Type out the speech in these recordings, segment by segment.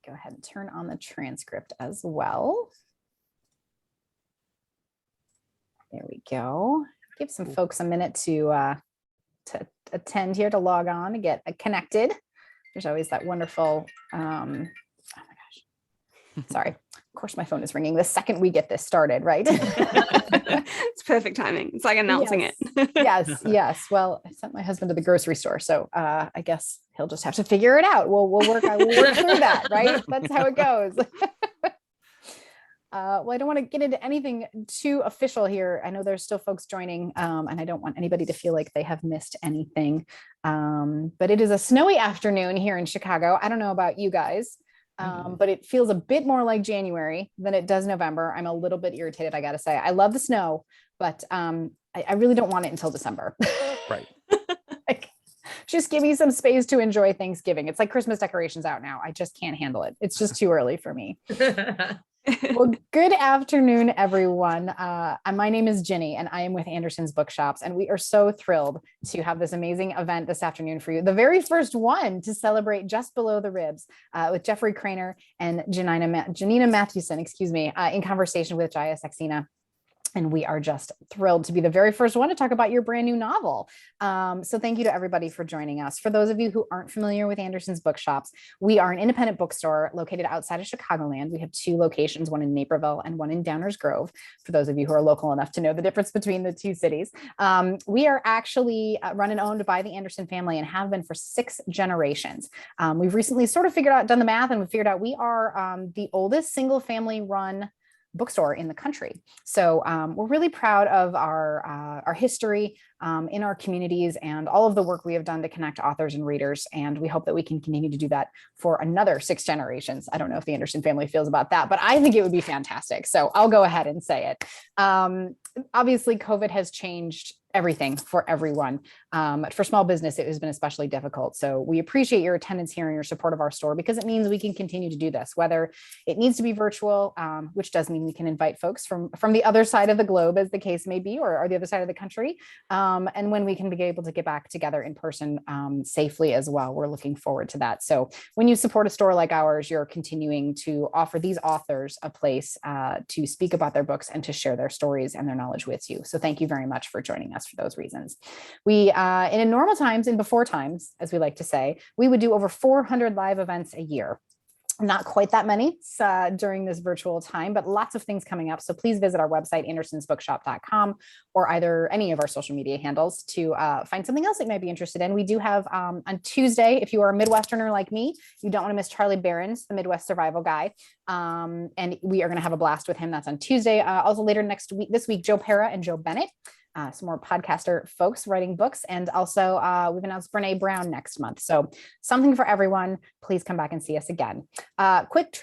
go ahead and turn on the transcript as well. There we go. Give some folks a minute to attend here, to log on, to get connected. There's always that wonderful, oh my gosh, sorry. Of course, my phone is ringing the second we get this started, right? It's perfect timing. It's like announcing it. Yes. Well, I sent my husband to the grocery store, so I guess he'll just have to figure it out. We'll work through that, right? That's how it goes. Well, I don't want to get into anything too official here. I know there's still folks joining, and I don't want anybody to feel like they have missed anything. But it is a snowy afternoon here in Chicago. I don't know about you guys, but it feels a bit more like January than it does November. I'm a little bit irritated, I got to say. I love the snow, but I really don't want it until December. Right. Like, just give me some space to enjoy Thanksgiving. It's like Christmas decorations out now. I just can't handle it. It's just too early for me. Well, good afternoon, everyone. My name is Ginny, and I am with Anderson's Bookshops, and we are so thrilled to have this amazing event this afternoon for you. The very first one to celebrate Just Below the Ribs with Jeffery, Cranor and Janina Mathewson, in conversation with Jaya Saxena. And we are just thrilled to be the very first one to talk about your brand new novel. So thank you to everybody for joining us. For those of you who aren't familiar with Anderson's Bookshops, we are an independent bookstore located outside of Chicagoland. We have 2 locations, one in Naperville and one in Downers Grove, for those of you who are local enough to know the difference between the 2 cities. We are actually run and owned by the Anderson family and have been for 6 generations. We've recently sort of done the math, and we figured out we are the oldest single family run bookstore in the country. So we're really proud of our history in our communities and all of the work we have done to connect authors and readers. And we hope that we can continue to do that for another 6 generations. I don't know if the Anderson family feels about that, but I think it would be fantastic. So I'll go ahead and say it. Obviously, COVID has changed everything for everyone. For small business, it has been especially difficult. So we appreciate your attendance here and your support of our store, because it means we can continue to do this, whether it needs to be virtual, which does mean we can invite folks from the other side of the globe, as the case may be, or the other side of the country. And when we can be able to get back together in person safely as well, we're looking forward to that. So when you support a store like ours, you're continuing to offer these authors a place to speak about their books and to share their stories and their knowledge with you. So thank you very much for joining us for those reasons. We, in normal times and before times, as we like to say, we would do over 400 live events a year. Not quite that many during this virtual time, but lots of things coming up. So please visit our website, andersonsbookshop.com, or either any of our social media handles to find something else that you might be interested in. We do have on Tuesday, if you are a Midwesterner like me, you don't want to miss Charlie Barron's, the Midwest Survival Guy. And we are going to have a blast with him. That's on Tuesday. Also later this week, Joe Pera and Joe Bennett. Some more podcaster folks writing books. And also we've announced Brene Brown next month. So something for everyone. Please come back and see us again. Quick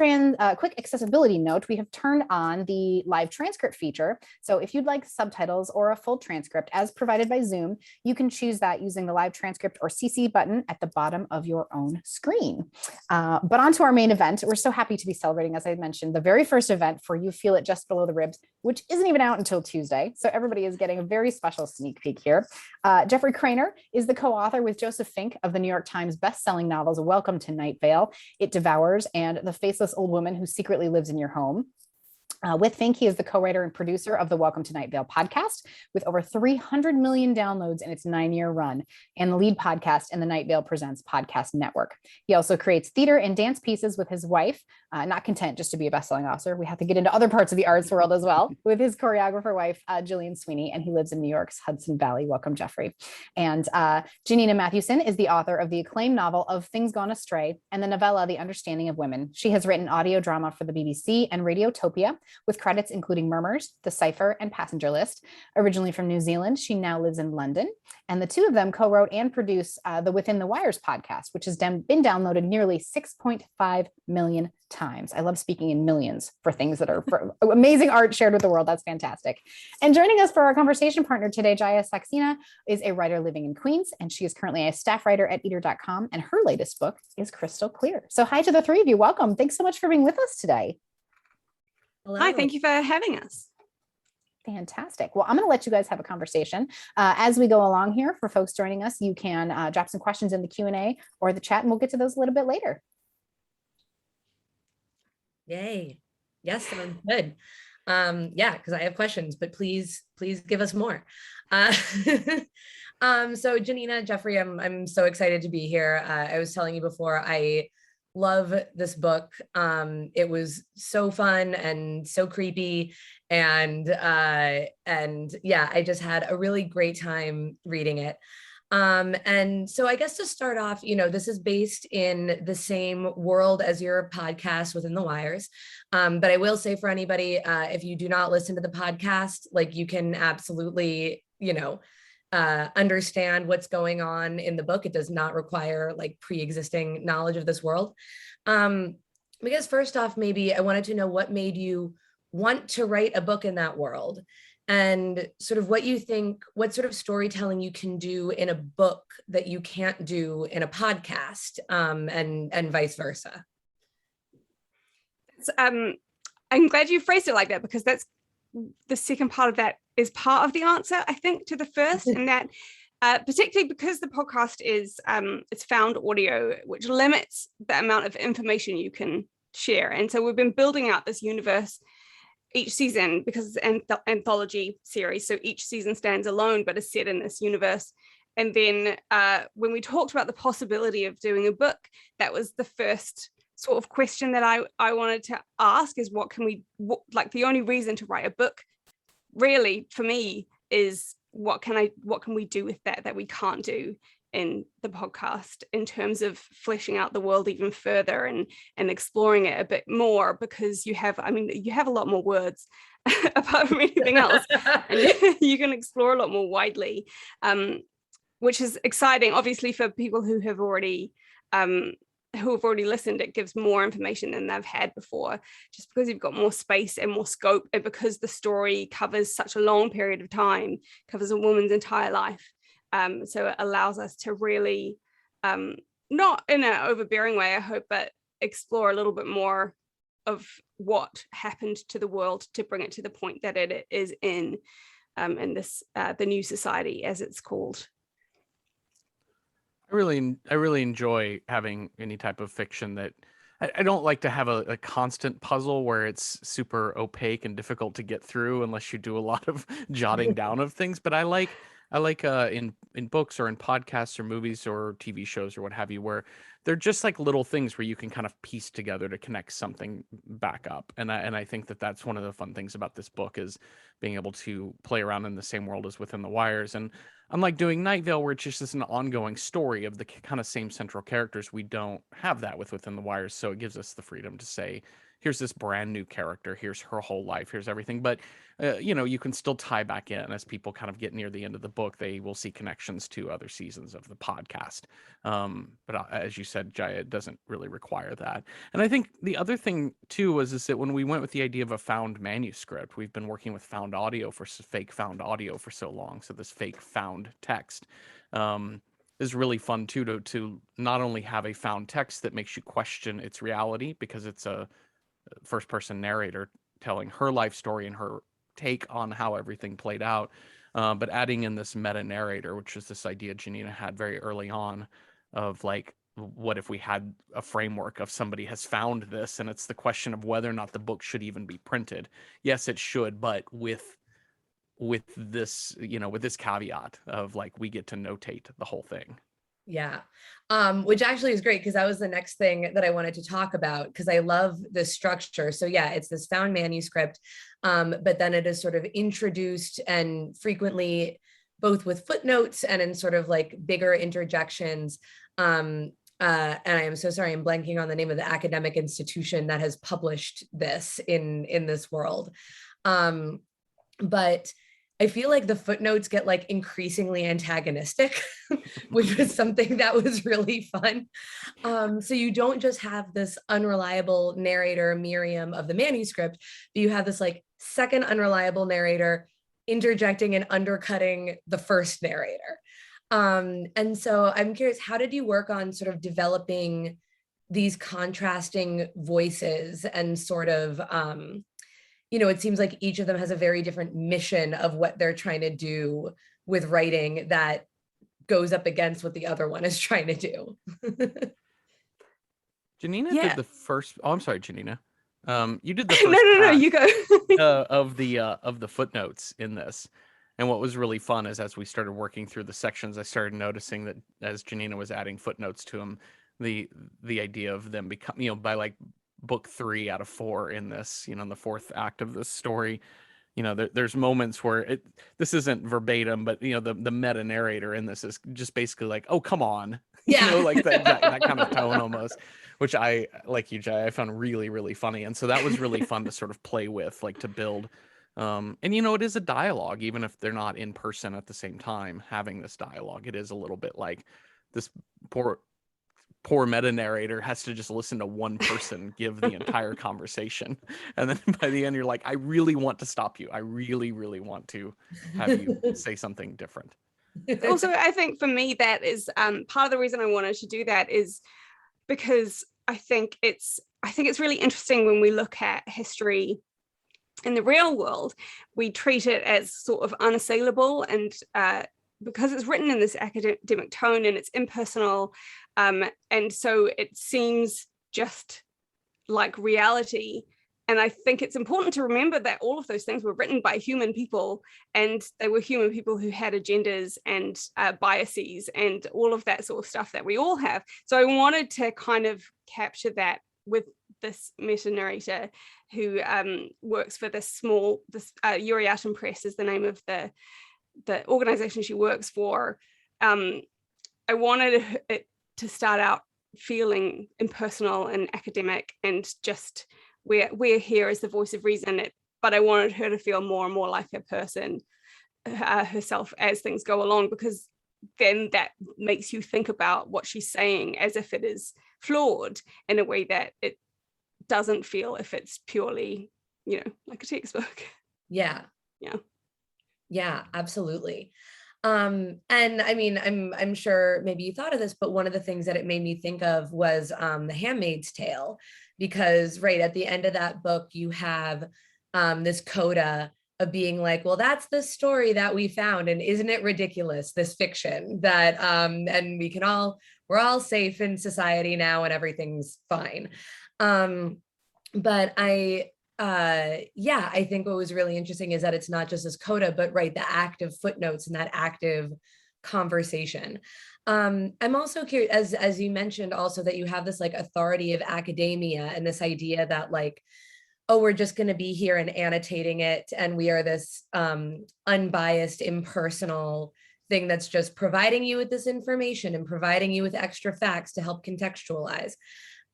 accessibility note, we have turned on the live transcript feature. So if you'd like subtitles or a full transcript as provided by Zoom, you can choose that using the live transcript or CC button at the bottom of your own screen. But on to our main event. We're so happy to be celebrating, as I mentioned, the very first event for You Feel It Just Below the Ribs, which isn't even out until Tuesday. So everybody is getting a very special sneak peek here. Jeffery Cranor is the co-author with Joseph Fink of the New York Times best-selling novels Welcome to Night Vale, It Devours, and The Faceless Old Woman Who Secretly Lives in Your Home. With Fink, he is the co-writer and producer of the Welcome to Night Vale podcast, with over 300 million downloads in its 9-year run, and the lead podcast in the Night Vale Presents podcast network. He also creates theater and dance pieces with his wife, not content just to be a best-selling author. We have to get into other parts of the arts world as well, with his choreographer wife, Jillian Sweeney, and he lives in New York's Hudson Valley. Welcome, Jeffery. And Janina Mathewson is the author of the acclaimed novel Of Things Gone Astray and the novella The Understanding of Women. She has written audio drama for the BBC and Radiotopia, with credits including Murmurs, The Cipher, and Passenger List. Originally from New Zealand, she now lives in London. And the 2 of them co-wrote and produced the Within the Wires podcast, which has been downloaded nearly 6.5 million times. I love speaking in millions for things that are for amazing art shared with the world. That's fantastic. And joining us for our conversation partner today, Jaya Saxena, is a writer living in Queens, and she is currently a staff writer at eater.com, and her latest book is Crystal Clear. So hi to the 3 of you. Welcome. Thanks so much for being with us today. Hello. Hi, thank you for having us. Fantastic. Well, I'm going to let you guys have a conversation as we go along here. For folks joining us, you can drop some questions in the Q&A or the chat, and we'll get to those a little bit later. Yay. Yes, sounds good. Yeah, because I have questions, but please give us more. Uh, so Janina, Jeffrey, I'm so excited to be here. I was telling you before, I love this book. It was so fun and so creepy, and yeah, I just had a really great time reading it. And so I guess to start off, this is based in the same world as your podcast Within the Wires. But I will say for anybody, if you do not listen to the podcast, like you can absolutely, understand what's going on in the book. It does not require like pre-existing knowledge of this world. Because first off, maybe I wanted to know what made you want to write a book in that world, and sort of what you think, what sort of storytelling you can do in a book that you can't do in a podcast, and vice versa. I'm glad you phrased it like that, because that's the second part of that is part of the answer, I think, to the first, and that particularly because the podcast is it's found audio, which limits the amount of information you can share. And so we've been building out this universe each season, because it's an anthology series, so each season stands alone but is set in this universe. And then when we talked about the possibility of doing a book, that was the first sort of question that I wanted to ask, is what the only reason to write a book really for me is what can we do with that we can't do in the podcast, in terms of fleshing out the world even further and exploring it a bit more, because you have a lot more words apart from anything else, and you can explore a lot more widely, which is exciting. Obviously for people who have already listened, it gives more information than they've had before, just because you've got more space and more scope, and because the story covers such a long period of time, covers a woman's entire life. So it allows us to really, not in an overbearing way, I hope, but explore a little bit more of what happened to the world to bring it to the point that it is in this the new society, as it's called. I really enjoy having any type of fiction that I don't like to have a constant puzzle where it's super opaque and difficult to get through unless you do a lot of jotting down of things. But I like in books or in podcasts or movies or TV shows or what have you, where they're just like little things where you can kind of piece together to connect something back up. And I think that that's one of the fun things about this book, is being able to play around in the same world as Within the Wires. And unlike doing Night Vale, where it's just an ongoing story of the kind of same central characters, we don't have that with Within the Wires. So it gives us the freedom to say, here's this brand new character, here's her whole life, here's everything. But, you can still tie back in as people kind of get near the end of the book. They will see connections to other seasons of the podcast. But as you said, Jaya, it doesn't really require that. And I think the other thing, too, is that when we went with the idea of a found manuscript, we've been working with fake found audio for so long. So this fake found text is really fun, too, to not only have a found text that makes you question its reality, because it's a first-person narrator telling her life story and her take on how everything played out, but adding in this meta narrator, which is this idea Janina had very early on of like, what if we had a framework of somebody has found this, and it's the question of whether or not the book should even be printed. Yes, it should, but with this, with this caveat of like, we get to notate the whole thing. Yeah, which actually is great, because that was the next thing that I wanted to talk about, because I love the structure. So yeah, it's this found manuscript, but then it is sort of introduced, and frequently both with footnotes and in sort of like bigger interjections. And I am so sorry, I'm blanking on the name of the academic institution that has published this in this world. But I feel like the footnotes get like increasingly antagonistic, which was something that was really fun. So you don't just have this unreliable narrator, Miriam, of the manuscript, but you have this like second unreliable narrator interjecting and undercutting the first narrator. And so I'm curious, how did you work on sort of developing these contrasting voices, and sort of, it seems like each of them has a very different mission of what they're trying to do with writing that goes up against what the other one is trying to do. Janina did the first. Oh, I'm sorry, Janina. You did the No, first no, pass you go. of the footnotes in this. And what was really fun is as we started working through the sections, I started noticing that as Janina was adding footnotes to them, the idea of them become, by like book 3 out of 4 in this, in the 4th act of this story, there's moments where this isn't verbatim, but the meta narrator in this is just basically like, oh, come on, Yeah. like that kind of tone almost, which I, like you, Jay, I found really, really funny. And so that was really fun to sort of play with, like to build. And it is a dialogue, even if they're not in person at the same time having this dialogue. It is a little bit like this poor meta narrator has to just listen to one person give the entire conversation, and then by the end you're like, I really want to stop you. I really, really want to have you say something different. Also, I think for me that is part of the reason I wanted to do that is because I think it's really interesting when we look at history in the real world. We treat it as sort of unassailable, and because it's written in this academic tone and it's impersonal, and so it seems just like reality. And I think it's important to remember that all of those things were written by human people, and they were human people who had agendas and biases and all of that sort of stuff that we all have. So I wanted to kind of capture that with this meta narrator who works for this Uriatum Press is the name of the organization she works for. I wanted it to start out feeling impersonal and academic and just we're here as the voice of reason, but I wanted her to feel more and more like a person herself as things go along, because then that makes you think about what she's saying as if it is flawed in a way that it doesn't feel if it's purely, like a textbook. Yeah, absolutely. And I mean, I'm sure maybe you thought of this, but one of the things that it made me think of was The Handmaid's Tale, because right at the end of that book, you have this coda of being like, well, that's the story that we found, and isn't it ridiculous, this fiction that and we're all safe in society now and everything's fine. But I think what was really interesting is that it's not just this coda, but right, the active footnotes and that active conversation. I'm also curious, as you mentioned also, that you have this like authority of academia and this idea that like, oh, we're just going to be here and annotating it, and we are this unbiased, impersonal thing that's just providing you with this information and providing you with extra facts to help contextualize.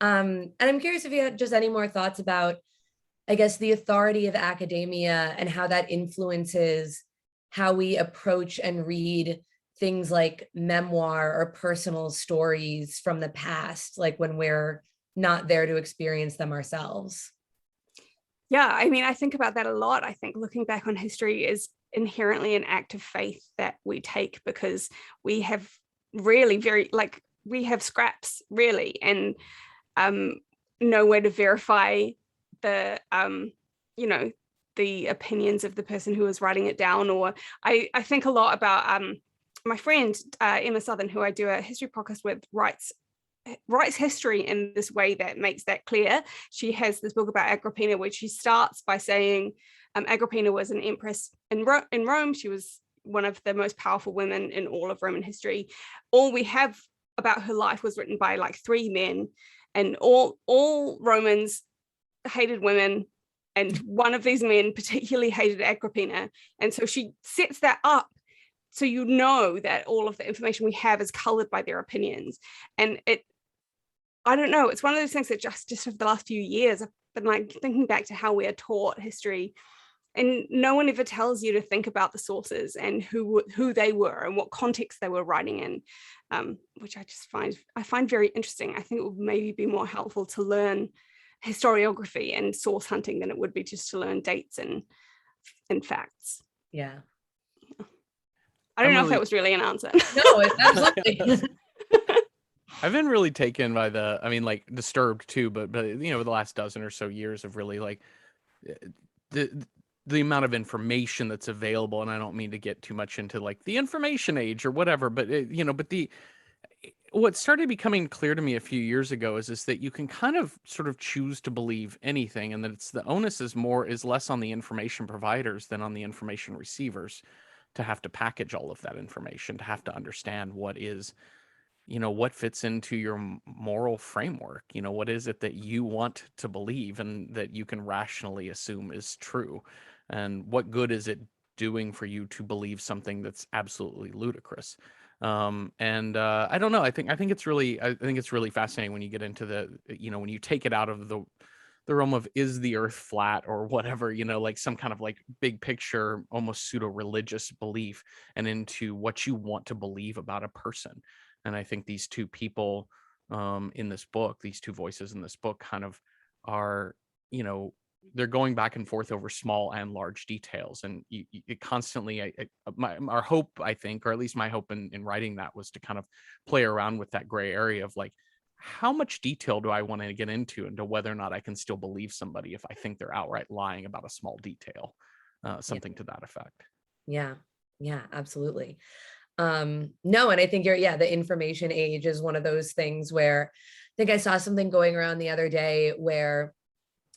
And I'm curious if you had just any more thoughts about, I guess, the authority of academia and how that influences how we approach and read things like memoir or personal stories from the past, like when we're not there to experience them ourselves. Yeah, I mean, I think about that a lot. I think looking back on history is inherently an act of faith that we take, because we have really we have scraps really, and nowhere to verify the the opinions of the person who was writing it down. Or I think a lot about my friend Emma Southern, who I do a history podcast with, writes history in this way that makes that clear. She has this book about Agrippina, which she starts by saying Agrippina was an empress in Rome. She was one of the most powerful women in all of Roman history. All we have about her life was written by like 3 men, and all Romans hated women, and one of these men particularly hated Agrippina. And so she sets that up so you know that all of the information we have is colored by their opinions. And I don't know, it's one of those things that just over the last few years I've been like thinking back to how we are taught history, and no one ever tells you to think about the sources and who they were and what context they were writing in, which I find very interesting. I think it would maybe be more helpful to learn historiography and source hunting than it would be just to learn dates and facts. Yeah. I don't know if that was really an answer. No, it's absolutely. I've been really taken by disturbed too, but the last dozen or so years of really like the amount of information that's available. And I don't mean to get too much into like the information age or whatever, but what started becoming clear to me a few years ago is that you can kind of sort of choose to believe anything, and that it's the onus is less on the information providers than on the information receivers to have to package all of that information, to have to understand what is, what fits into your moral framework. What is it that you want to believe and that you can rationally assume is true, and what good is it doing for you to believe something that's absolutely ludicrous. And I don't know. I think it's really fascinating when you get into when you take it out of the realm of, is the earth flat or whatever, like some kind of like big picture, almost pseudo religious belief, and into what you want to believe about a person. And I think these two people in this book, these two voices in this book, kind of are, they're going back and forth over small and large details. And it constantly, our hope, I think, or at least my hope in writing that, was to kind of play around with that gray area of like, how much detail do I want to get into whether or not I can still believe somebody if I think they're outright lying about a small detail, something to that effect. Yeah, absolutely. No, and I think the information age is one of those things where I think I saw something going around the other day where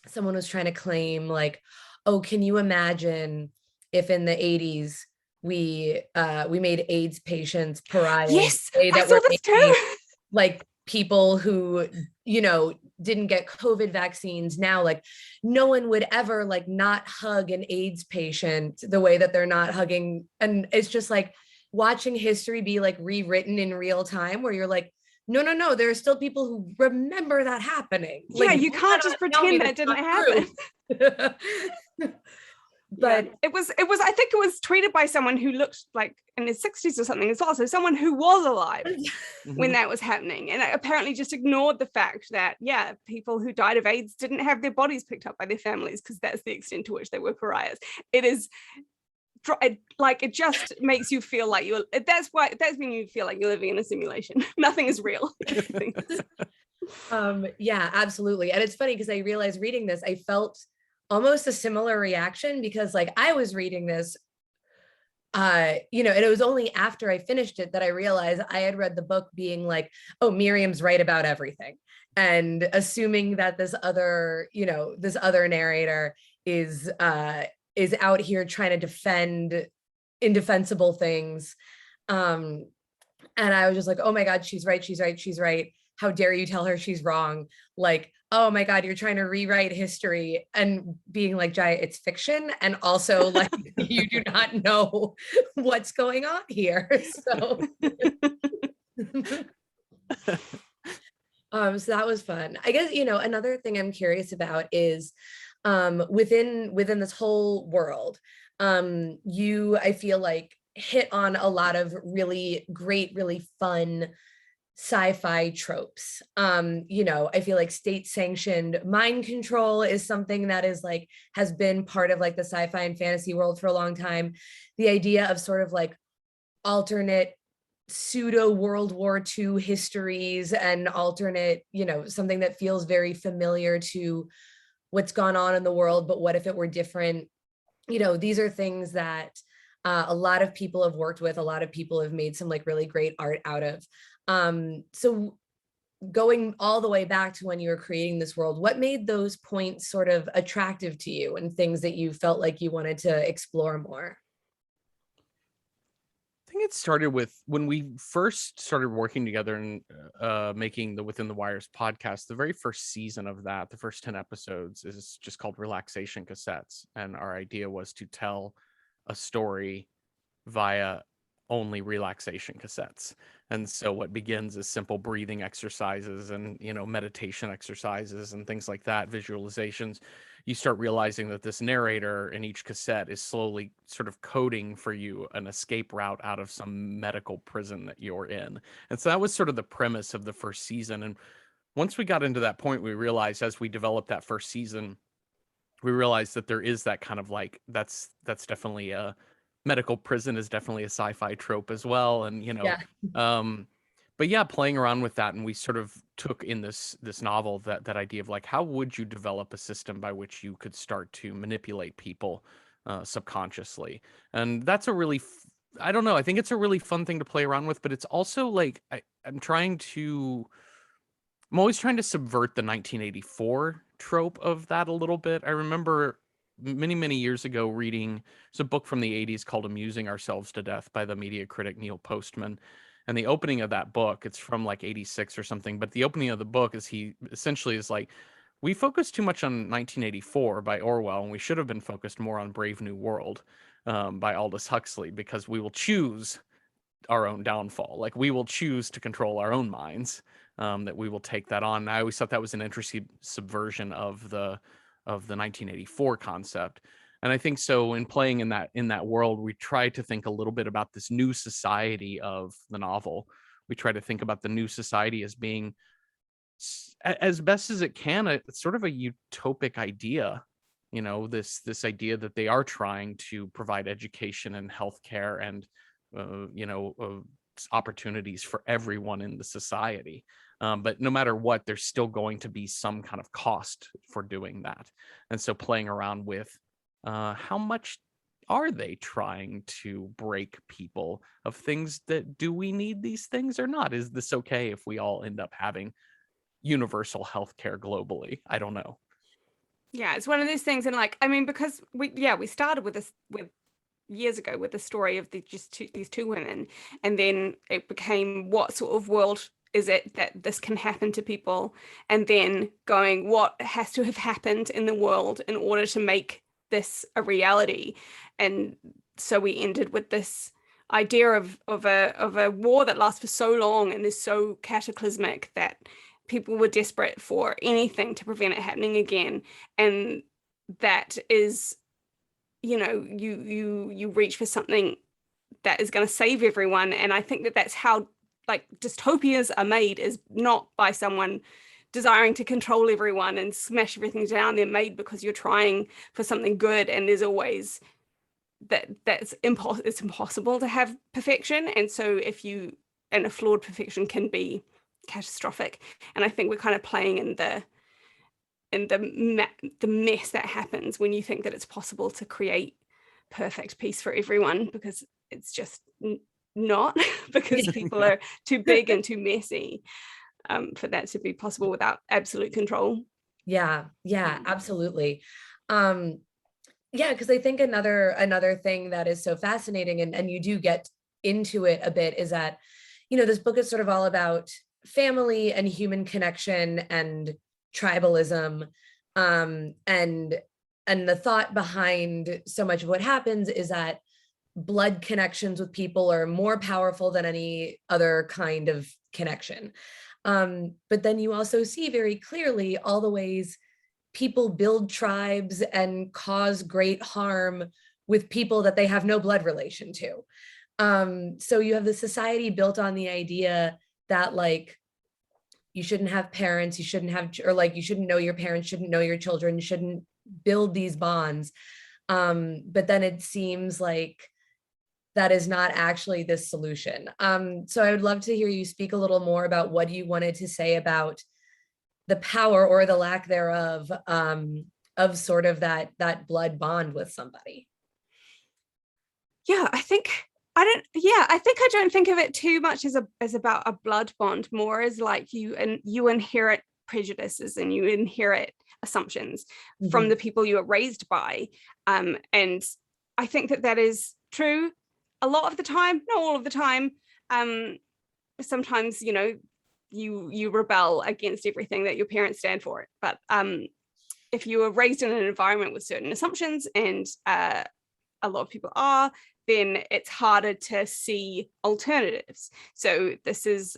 someone was trying to claim like, oh, can you imagine if in the 80s we made AIDS patients pariahs? Yes, I saw this too. Like people who, didn't get COVID vaccines. Now, like, no one would ever like not hug an AIDS patient the way that they're not hugging. And it's just like watching history be like rewritten in real time, where you're like, no, there are still people who remember that happening. Yeah, like, you can't just pretend that didn't happen. But it was I think it was tweeted by someone who looked like in his 60s or something as well, so someone who was alive when that was happening, and apparently just ignored the fact that people who died of AIDS didn't have their bodies picked up by their families, because that's the extent to which they were pariahs. It just makes you feel like that's when you feel like you're living in a simulation. Nothing is real. Yeah, absolutely. And it's funny because I realized reading this, I felt almost a similar reaction, because like I was reading this, and it was only after I finished it that I realized I had read the book being like, oh, Miriam's right about everything, and assuming that this other narrator is out here trying to defend indefensible things. And I was just like, oh my God, she's right. How dare you tell her she's wrong? Like, oh my God, you're trying to rewrite history, and being like, Jaya, it's fiction. And also like, you do not know what's going on here. So, so that was fun. I guess, another thing I'm curious about is within this whole world, I feel like hit on a lot of really great, really fun sci-fi tropes. I feel like state-sanctioned mind control is something that is like has been part of like the sci-fi and fantasy world for a long time. The idea of sort of like alternate pseudo World War II histories and alternate, something that feels very familiar to what's gone on in the world, but what if it were different? These are things that a lot of people have worked with, a lot of people have made some like really great art out of. So going all the way back to when you were creating this world, what made those points sort of attractive to you and things that you felt like you wanted to explore more? I think it started with when we first started working together and making the Within the Wires podcast. The very first season of that, the first 10 episodes, is just called Relaxation Cassettes. And our idea was to tell a story via only relaxation cassettes. And so what begins as simple breathing exercises and meditation exercises and things like that, visualizations, you start realizing that this narrator in each cassette is slowly sort of coding for you an escape route out of some medical prison that you're in. And so that was sort of the premise of the first season. And once we got into that point, we realized as we developed that first season, we realized that there is that kind of like, that's definitely a medical prison is definitely a sci-fi trope as well. And, but yeah, playing around with that. And we sort of took in this novel that idea of like, how would you develop a system by which you could start to manipulate people subconsciously? And that's a really I don't know. I think it's a really fun thing to play around with, but it's also like I'm always trying to subvert the 1984 trope of that a little bit. I remember many, many years ago reading a book from the 80s called Amusing Ourselves to Death by the media critic Neil Postman. And the opening of that book, it's from like 86 or something, but the opening of the book is he essentially is like, we focused too much on 1984 by Orwell, and we should have been focused more on Brave New World by Aldous Huxley, because we will choose our own downfall. Like we will choose to control our own minds, that we will take that on. And I always thought that was an interesting subversion of the 1984 concept. And I think so in playing in that world, we try to think a little bit about this new society of the novel. We try to think about the new society as being, as best as it can, it's sort of a utopic idea. You know, this idea that they are trying to provide education and healthcare and opportunities for everyone in the society. But no matter what, there's still going to be some kind of cost for doing that. And so playing around with how much are they trying to break people of things that, do we need these things or not? Is this okay if we all end up having universal healthcare globally? I don't know. Yeah, it's one of those things. And like, I mean, because we started with this years ago with the story of these two women, and then it became, what sort of world is it that this can happen to people? And then going, what has to have happened in the world in order to make this a reality? And so we ended with this idea of a war that lasts for so long and is so cataclysmic that people were desperate for anything to prevent it happening again. And that is, you reach for something that is going to save everyone. And I think that that's how like dystopias are made, is not by someone desiring to control everyone and smash everything down. They're made because you're trying for something good, and there's always it's impossible to have perfection. And so a flawed perfection can be catastrophic. And I think we're kind of playing in the mess that happens when you think that it's possible to create perfect peace for everyone, because it's just not, because people are too big and too messy for that to be possible without absolute control. Yeah, absolutely. Because I think another thing that is so fascinating, and you do get into it a bit, is that, this book is sort of all about family and human connection and tribalism, and the thought behind so much of what happens is that blood connections with people are more powerful than any other kind of connection. But then you also see very clearly all the ways people build tribes and cause great harm with people that they have no blood relation to. So you have the society built on the idea that like, you shouldn't have parents, you shouldn't know your parents, shouldn't know your children, shouldn't build these bonds. But then it seems like that is not actually the solution. So I would love to hear you speak a little more about what you wanted to say about the power or the lack thereof of sort of that blood bond with somebody. Yeah, I think I don't think of it too much as about a blood bond, more as like you inherit prejudices and you inherit assumptions from the people you are raised by. And I think that is true a lot of the time, not all of the time. Sometimes, you rebel against everything that your parents stand for. But if you were raised in an environment with certain assumptions, and a lot of people are, then it's harder to see alternatives. So this is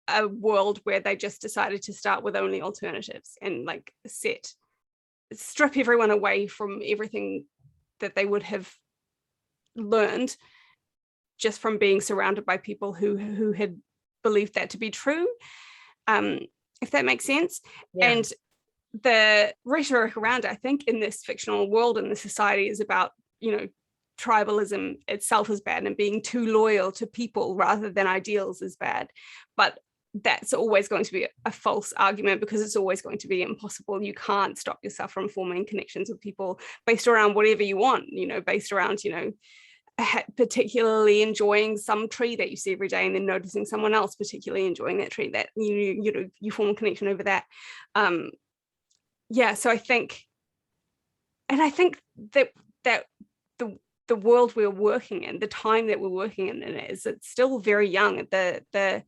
a world where they just decided to start with only alternatives and like strip everyone away from everything that they would have learned just from being surrounded by people who had believed that to be true, if that makes sense. Yeah. And the rhetoric around it, I think, in this fictional world and the society is about, tribalism itself is bad, and being too loyal to people rather than ideals is bad. But that's always going to be a false argument, because it's always going to be impossible. You can't stop yourself from forming connections with people based around whatever you want, based around, particularly enjoying some tree that you see every day, and then noticing someone else particularly enjoying that tree, that you form a connection over that. So I think that the world we're working in, the time that we're working in it's still very young. The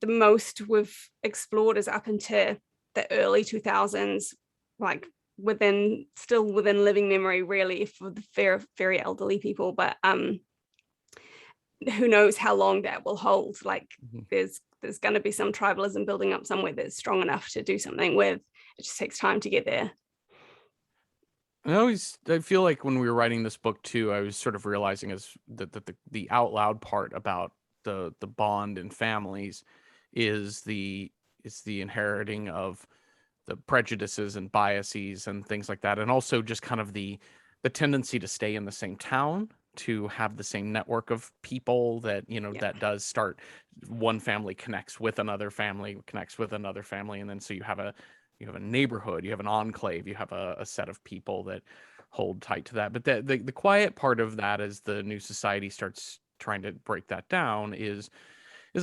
most we've explored is up into the early 2000s, like within living memory, really, for the very, very elderly people. But who knows how long that will hold. Like there's going to be some tribalism building up somewhere that's strong enough to do something with. It just takes time to get there. I feel like when we were writing this book too, I was sort of realizing the out loud part about the bond in families is the inheriting of the prejudices and biases and things like that, and also just kind of the tendency to stay in the same town, to have the same network of people that that does start. One family connects with another family, and then so you have a neighborhood, you have an enclave, you have a set of people that hold tight to that. But the quiet part of that, as the new society starts trying to break that down, is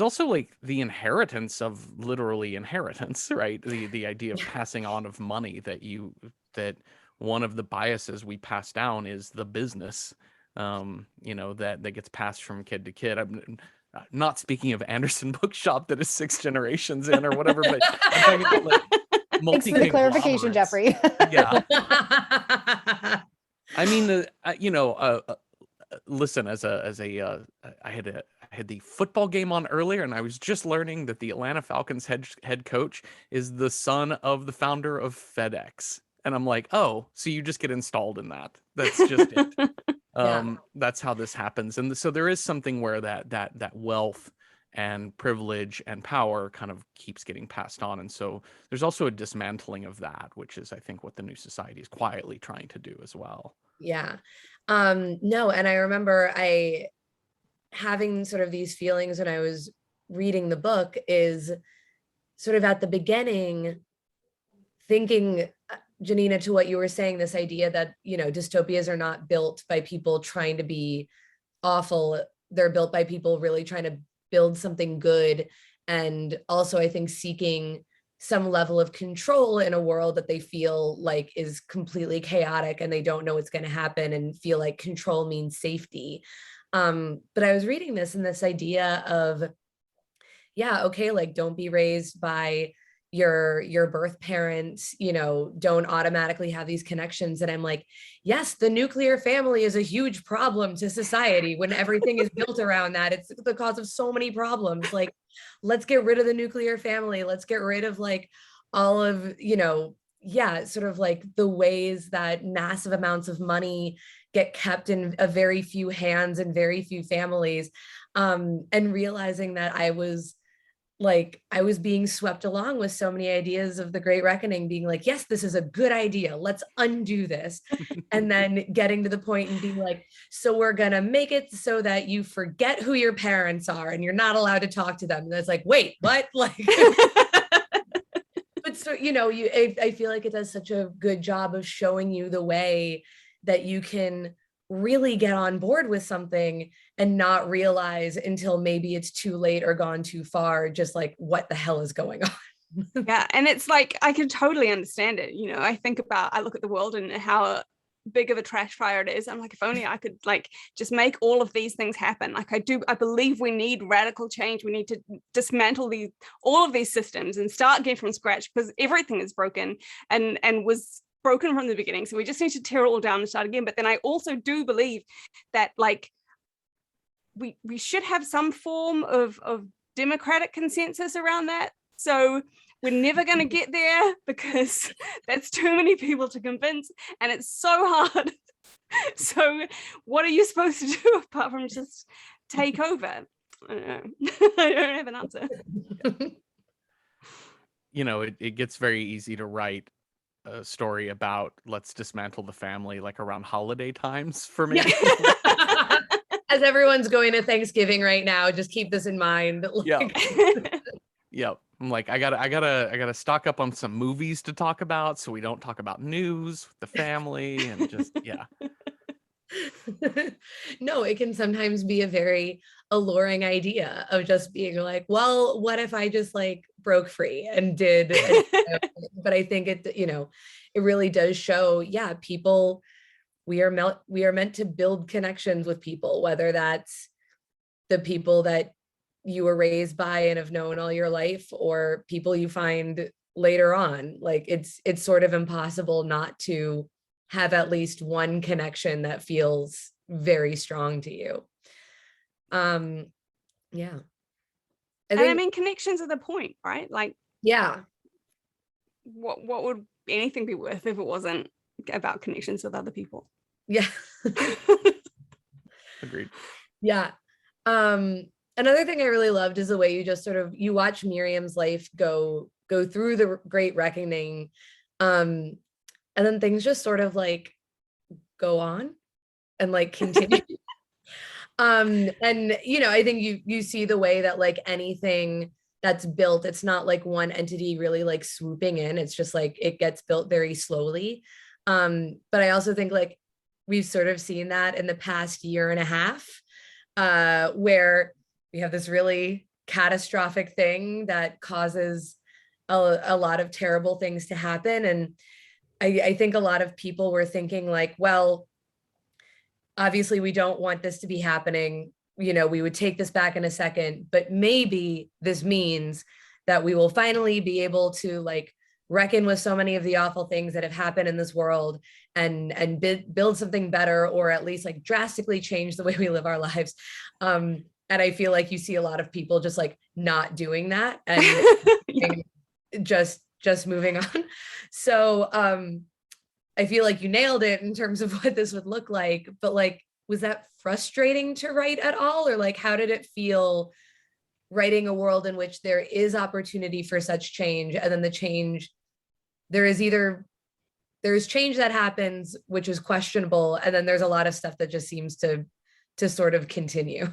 also like the inheritance of literally inheritance, right? The idea of passing on of money, that one of the biases we pass down is the business, that gets passed from kid to kid. I'm not speaking of Anderson Bookshop that is 6 generations in or whatever, but I'm talking about like thanks for the clarification, Jeffrey. Yeah. I mean, listen, I had the football game on earlier, and I was just learning that the Atlanta Falcons head coach is the son of the founder of FedEx. And I'm like, oh, so you just get installed in that. That's just it. That's how this happens. And so there is something where that wealth and privilege and power kind of keeps getting passed on. And so there's also a dismantling of that, which is, I think, what the new society is quietly trying to do as well. Yeah. No, and I remember having sort of these feelings when I was reading the book, is sort of at the beginning thinking, Janina, to what you were saying, this idea that, dystopias are not built by people trying to be awful. They're built by people really trying to build something good. And also, I think, seeking some level of control in a world that they feel like is completely chaotic and they don't know what's going to happen, and feel like control means safety. But I was reading this, and this idea of, like, don't be raised by your birth parents, don't automatically have these connections. And I'm like, yes, the nuclear family is a huge problem to society. When everything is built around that, it's the cause of so many problems. Like, let's get rid of the nuclear family. Let's get rid of like all of, sort of like the ways that massive amounts of money get kept in a very few hands and very few families. And realizing that I was being swept along with so many ideas of the Great Reckoning, being like, yes, this is a good idea. Let's undo this. And then getting to the point and being like, so we're going to make it so that you forget who your parents are and you're not allowed to talk to them. And it's like, wait, what? Like, but so, I feel like it does such a good job of showing you the way that you can really get on board with something and not realize until maybe it's too late or gone too far, just like, what the hell is going on? Yeah. And it's like, I can totally understand it. I look at the world and how big of a trash fire it is. I'm like, if only I could like just make all of these things happen. Like I believe we need radical change. We need to dismantle all of these systems and start again from scratch, because everything is broken and was broken from the beginning. So we just need to tear it all down and start again. But then I also do believe that like we should have some form of democratic consensus around that. So we're never going to get there because that's too many people to convince, and it's so hard. So what are you supposed to do apart from just take over? I don't know. I don't have an answer. It gets very easy to write a story about let's dismantle the family like around holiday times for me. Yeah. As everyone's going to Thanksgiving right now, just keep this in mind. Yeah. I'm like, I gotta stock up on some movies to talk about so we don't talk about news with the family, and just No, it can sometimes be a very alluring idea of just being like, well, what if I just like broke free and did, but I think it, it really does show, yeah, people, we are meant to build connections with people, whether that's the people that you were raised by and have known all your life, or people you find later on. Like it's sort of impossible not to have at least one connection that feels very strong to you. Yeah. I mean, connections are the point, right? Like, yeah. What would anything be worth if it wasn't about connections with other people? Yeah. Agreed. Yeah. Another thing I really loved is the way you just sort of, you watch Miriam's life go through the Great Reckoning. And then things just sort of like go on and like continue. And I think you see the way that like anything that's built, it's not like one entity really like swooping in. It's just like it gets built very slowly. But I also think like we've sort of seen that in the past year and a half, where we have this really catastrophic thing that causes a lot of terrible things to happen. And I think a lot of people were thinking like, well, obviously we don't want this to be happening. We would take this back in a second, but maybe this means that we will finally be able to like reckon with so many of the awful things that have happened in this world and build something better, or at least like drastically change the way we live our lives. And I feel like you see a lot of people just like not doing that and yeah. just moving on. So I feel like you nailed it in terms of what this would look like, but like, was that frustrating to write at all? Or like, how did it feel writing a world in which there is opportunity for such change, and then the change, there's change that happens, which is questionable, and then there's a lot of stuff that just seems to sort of continue.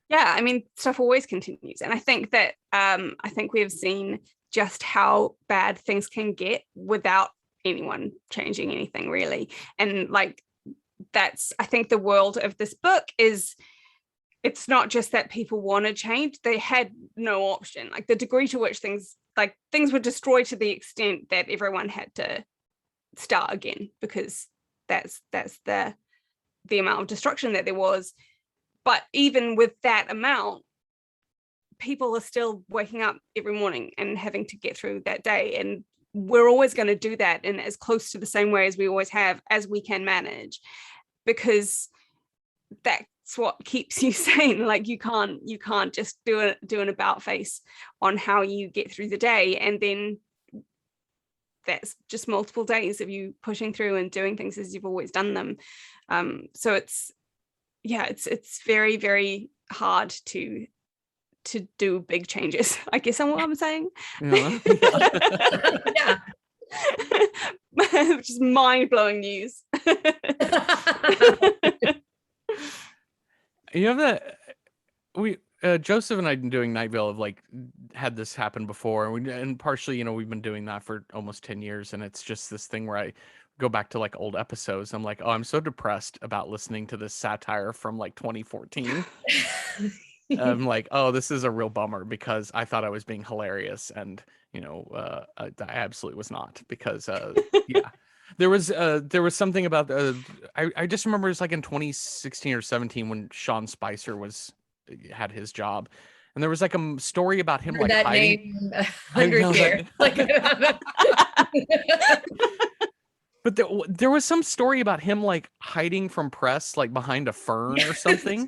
Yeah, I mean, stuff always continues. And I think that we have seen just how bad things can get without anyone changing anything really. And like, that's, I think the world of this book is, it's not just that people want to change, they had no option. Like the degree to which things were destroyed to the extent that everyone had to start again, because that's the amount of destruction that there was. But even with that amount, people are still waking up every morning and having to get through that day. And we're always going to do that in as close to the same way as we always have, as we can manage, because that's what keeps you sane. Like you can't just do an about face on how you get through the day, and then that's just multiple days of you pushing through and doing things as you've always done them. So it's very, very hard to do big changes, I guess I'm what I'm saying. Yeah. Yeah. Which is mind-blowing news. You know that Joseph and I have been doing Night Vale have like had this happen before, and partially, we've been doing that for almost 10 years, and it's just this thing where I go back to like old episodes. I'm like, oh, I'm so depressed about listening to this satire from like 2014. I'm like, oh, this is a real bummer, because I thought I was being hilarious, and I absolutely was not, because yeah. There was something about I just remember it's like in 2016 or 17 when Sean Spicer had his job, and there was like a story about him like that hiding. Name 100 years. But there was some story about him like hiding from press, like behind a fern or something.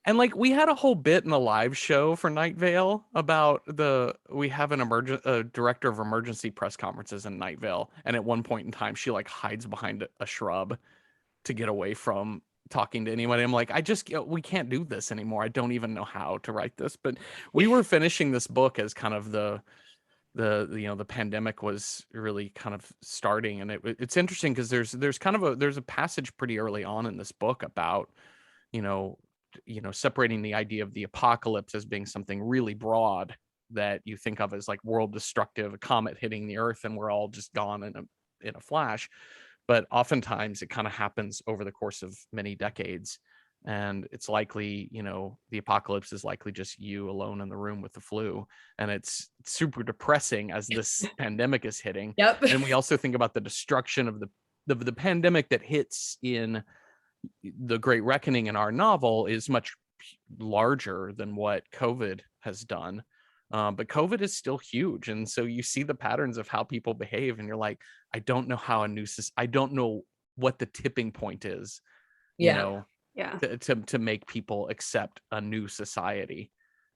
And like we had a whole bit in the live show for Night Vale about we have a director of emergency press conferences in Night Vale, and at one point in time she like hides behind a shrub to get away from talking to anybody. I'm like, we can't do this anymore. I don't even know how to write this. But we were finishing this book as kind of the pandemic was really kind of starting, and it's interesting because there's kind of there's a passage pretty early on in this book about separating the idea of the apocalypse as being something really broad that you think of as like world destructive, a comet hitting the earth and we're all just gone in a flash. but oftentimes it kind of happens over the course of many decades. And it's likely, the apocalypse is likely just you alone in the room with the flu. And it's super depressing as this pandemic is hitting. Yep. And we also think about the destruction of the pandemic that hits in the Great Reckoning in our novel is much larger than what COVID has done. But COVID is still huge. And so you see the patterns of how people behave and you're like, I don't know how I don't know what the tipping point is, to make people accept a new society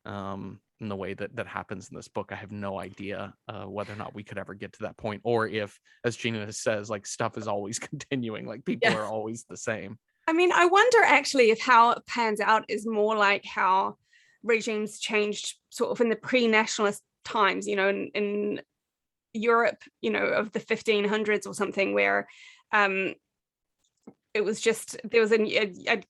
in the way that happens in this book. I have no idea whether or not we could ever get to that point, or if, as Janina says, like stuff is always continuing, like people are always the same. I mean, I wonder actually if how it pans out is more like how regimes changed sort of in the pre-nationalist times, in Europe, of the 1500s or something, where it was just, there was a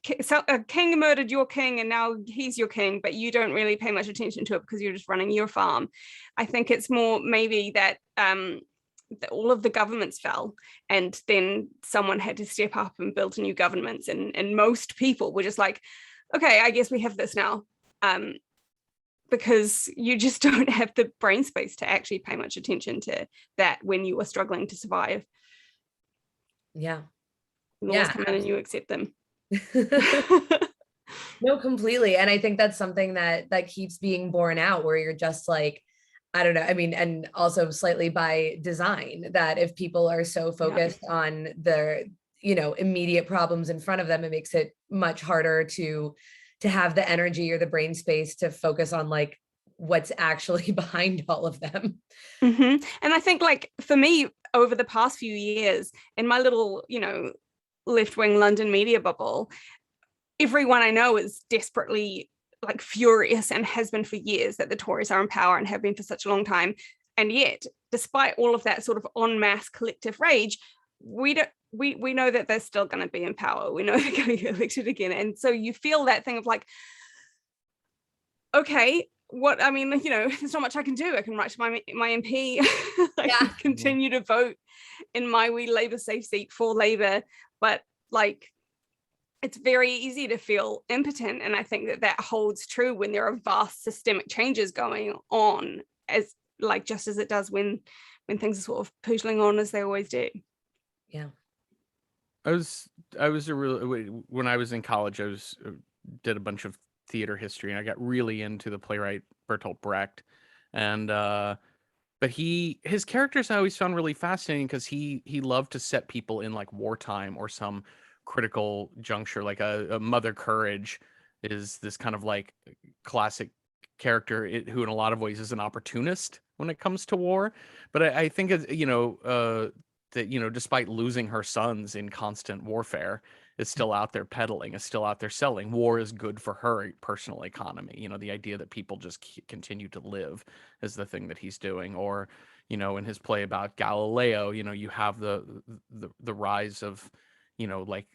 king murdered your king and now he's your king, but you don't really pay much attention to it because you're just running your farm. I think it's more maybe that all of the governments fell and then someone had to step up and build new governments, and most people were just like, okay, I guess we have this now, because you just don't have the brain space to actually pay much attention to that when you are struggling to survive. Laws come in and you accept them. No, completely. And I think that's something that keeps being borne out, where you're just like, I don't know. I mean, and also slightly by design, that if people are so focused on their, immediate problems in front of them, it makes it much harder to have the energy or the brain space to focus on like what's actually behind all of them. Mm-hmm. And I think, like, for me, over the past few years, in my little, left-wing London media bubble, everyone I know is desperately like furious and has been for years that the Tories are in power and have been for such a long time. And yet, despite all of that sort of en masse collective rage, we know that they're still going to be in power. We know they're going to get elected again. And so you feel that thing of like, okay, there's not much I can do. I can write to my MP. I can continue to vote in my wee Labour safe seat for Labour. But like, it's very easy to feel impotent. And I think that holds true when there are vast systemic changes going on, as like, just as it does when things are sort of pootling on as they always do. Yeah. When I was in college, did a bunch of theater history, and I got really into the playwright Bertolt Brecht. And but his characters I always found really fascinating because he loved to set people in like wartime or some critical juncture. Like a Mother Courage is this kind of like classic character who in a lot of ways is an opportunist when it comes to war. But I think that despite losing her sons in constant warfare, is still out there peddling, is still out there selling. War is good for her personal economy. The idea that people just continue to live is the thing that he's doing. Or, in his play about Galileo, you have the rise of, like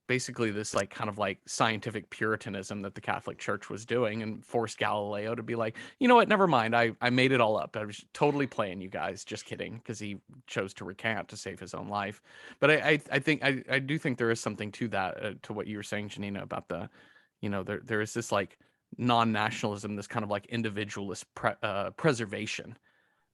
basically this like kind of like scientific puritanism that the Catholic Church was doing, and forced Galileo to be like, you know what, never mind, I made it all up, I was totally playing you guys, just kidding, because he chose to recant to save his own life. But I think I do think there is something to that, to what you were saying, Janina, about the, there is this like non-nationalism, this kind of like individualist preservation,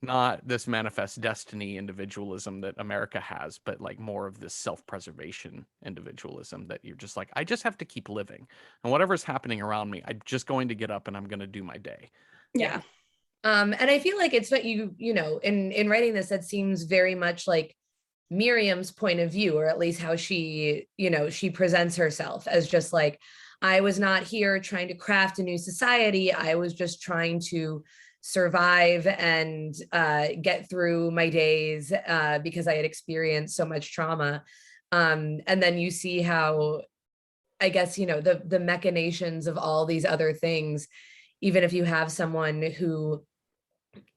not this manifest destiny individualism that America has, but like more of this self-preservation individualism that you're just like, I just have to keep living, and whatever's happening around me, I'm just going to get up and I'm going to do my day. Yeah. And I feel like it's what in writing this, that seems very much like Miriam's point of view, or at least how she presents herself as just like, I was not here trying to craft a new society. I was just trying to survive and get through my days because I had experienced so much trauma. And then you see how, I guess, the machinations of all these other things, even if you have someone who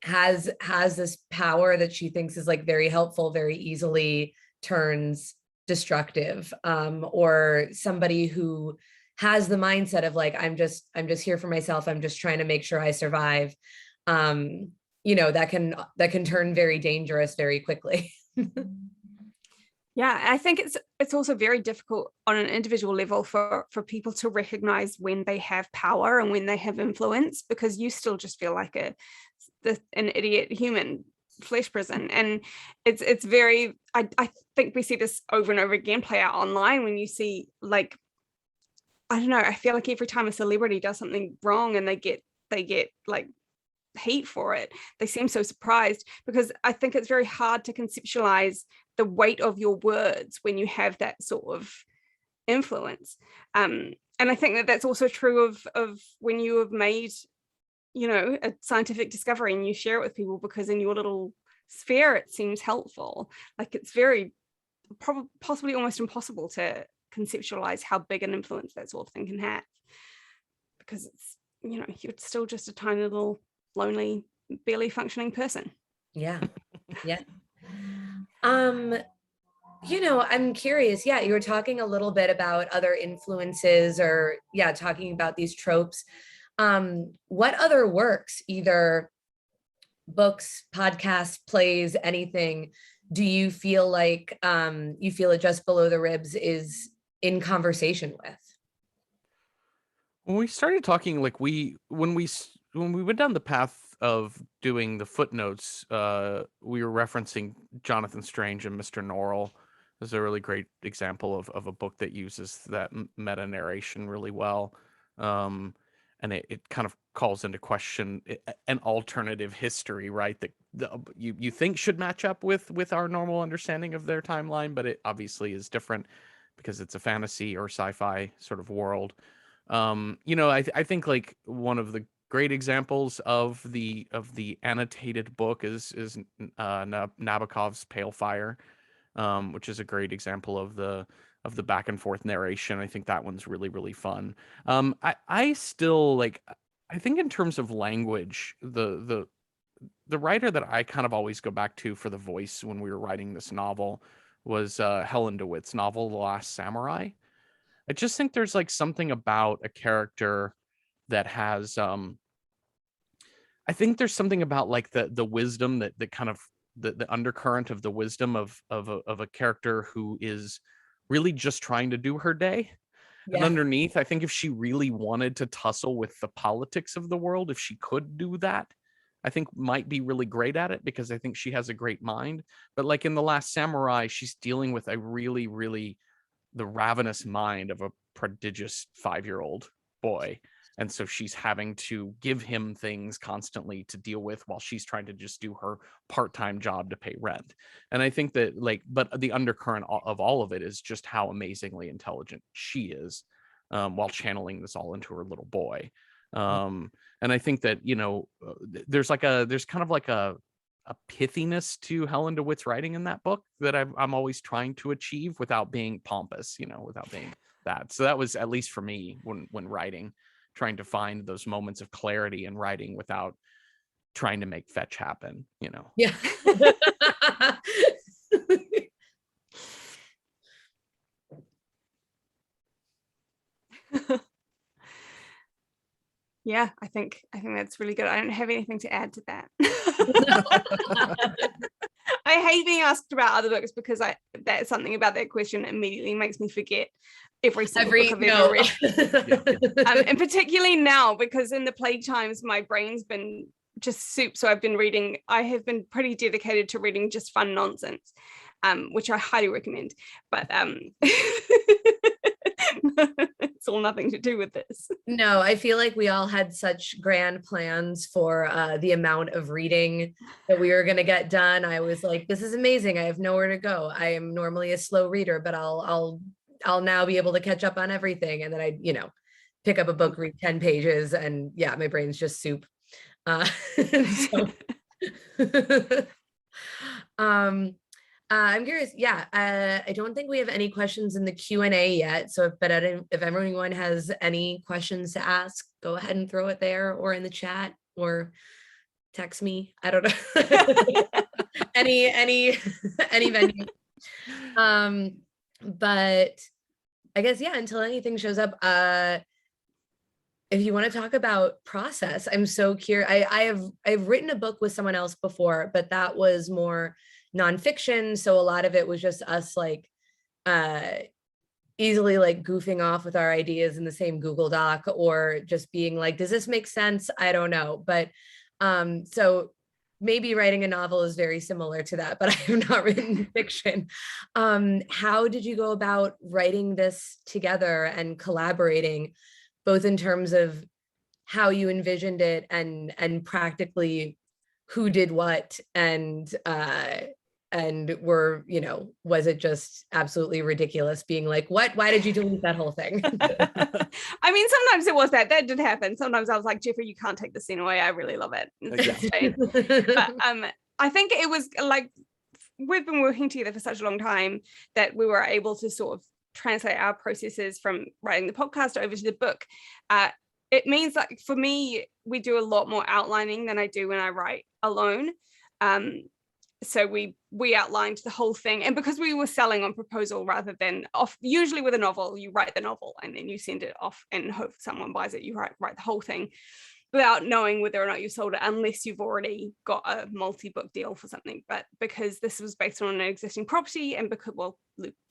has this power that she thinks is like very helpful, very easily turns destructive, or somebody who has the mindset of like, I'm just here for myself, I'm just trying to make sure I survive, that can turn very dangerous very quickly. Yeah, I think it's also very difficult on an individual level for people to recognize when they have power and when they have influence, because you still just feel like an idiot human flesh prison. And it's very, I think we see this over and over again play out online when you see, like, I don't know, I feel like every time a celebrity does something wrong and they get like hate for it, they seem so surprised, because I think it's very hard to conceptualize the weight of your words when you have that sort of influence. And I think that that's also true of when you have made, you know, a scientific discovery and you share it with people, because in your little sphere it seems helpful. Like, it's very possibly almost impossible to conceptualize how big an influence that sort of thing can have, because it's, you know, you're still just a tiny little lonely, barely functioning person. Yeah. You know, I'm curious. Yeah, you were talking a little bit about other influences, or talking about these tropes. What other works, either books, podcasts, plays, anything, do you feel like you feel it Just Below the Ribs is in conversation with? When we started talking, like when we went down the path of doing the footnotes, we were referencing Jonathan Strange and Mr. Norrell as a really great example of a book that uses that meta narration really well. And it kind of calls into question an alternative history, right? That you think should match up with our normal understanding of their timeline, but it obviously is different because it's a fantasy or sci-fi sort of world. You know, I think like one of the great examples of the annotated book is Nabokov's Pale Fire, which is a great example of the back and forth narration. I think that one's really, really fun. I still like, I think in terms of language, the writer that I kind of always go back to for the voice when we were writing this novel was Helen DeWitt's novel, The Last Samurai. I just think there's like something about a character that has I think there's something about like the wisdom that kind of the undercurrent of the wisdom of a character who is really just trying to do her day. And underneath, I think if she really wanted to tussle with the politics of the world, if she could do that, I think might be really great at it, because I think she has a great mind. But like in The Last Samurai, she's dealing with a really, really the ravenous mind of a prodigious 5-year-old boy. And so she's having to give him things constantly to deal with while she's trying to just do her part-time job to pay rent. And I think that like, but the undercurrent of all of it is just how amazingly intelligent she is, while channeling this all into her little boy. And I think that, you know, there's kind of like a pithiness to Helen DeWitt's writing in that book that I'm always trying to achieve without being pompous, you know, without being that. So that was, at least for me, when writing, trying to find those moments of clarity in writing without trying to make fetch happen, you know. Yeah. Yeah, I think that's really good. I don't have anything to add to that. I hate being asked about other books, because that's something about that question immediately makes me forget every single book I've ever read. And particularly now, because in the plague times, my brain's been just soup. So I have been pretty dedicated to reading just fun nonsense, which I highly recommend. But it's all nothing to do with this. No, I feel like we all had such grand plans for the amount of reading that we were going to get done. I was like, this is amazing. I have nowhere to go. I am normally a slow reader, but I'll now be able to catch up on everything. And then I, you know, pick up a book, read 10 pages, and yeah, my brain's just soup. I'm curious. Yeah, I don't think we have any questions in the Q&A yet. So if everyone has any questions to ask, go ahead and throw it there, or in the chat, or text me. I don't know. any venue. But I guess, yeah, until anything shows up, if you want to talk about process, I'm so curious. I've written a book with someone else before, but that was more nonfiction. So a lot of it was just us like easily like goofing off with our ideas in the same Google Doc, or just being like, does this make sense? I don't know. But so maybe writing a novel is very similar to that, but I have not written fiction. How did you go about writing this together and collaborating, both in terms of how you envisioned it and practically who did what, and were, was it just absolutely ridiculous being like, why did you delete that whole thing? I mean, sometimes it was that did happen. Sometimes I was like, Jeffrey, you can't take the scene away. I really love it. But I think it was like, we've been working together for such a long time that we were able to sort of translate our processes from writing the podcast over to the book. It means like, for me, we do a lot more outlining than I do when I write alone. So we outlined the whole thing, and because we were selling on proposal rather than off, usually with a novel, you write the novel and then you send it off and hope someone buys it. You write the whole thing without knowing whether or not you sold it, unless you've already got a multi-book deal for something. But because this was based on an existing property, and because, well,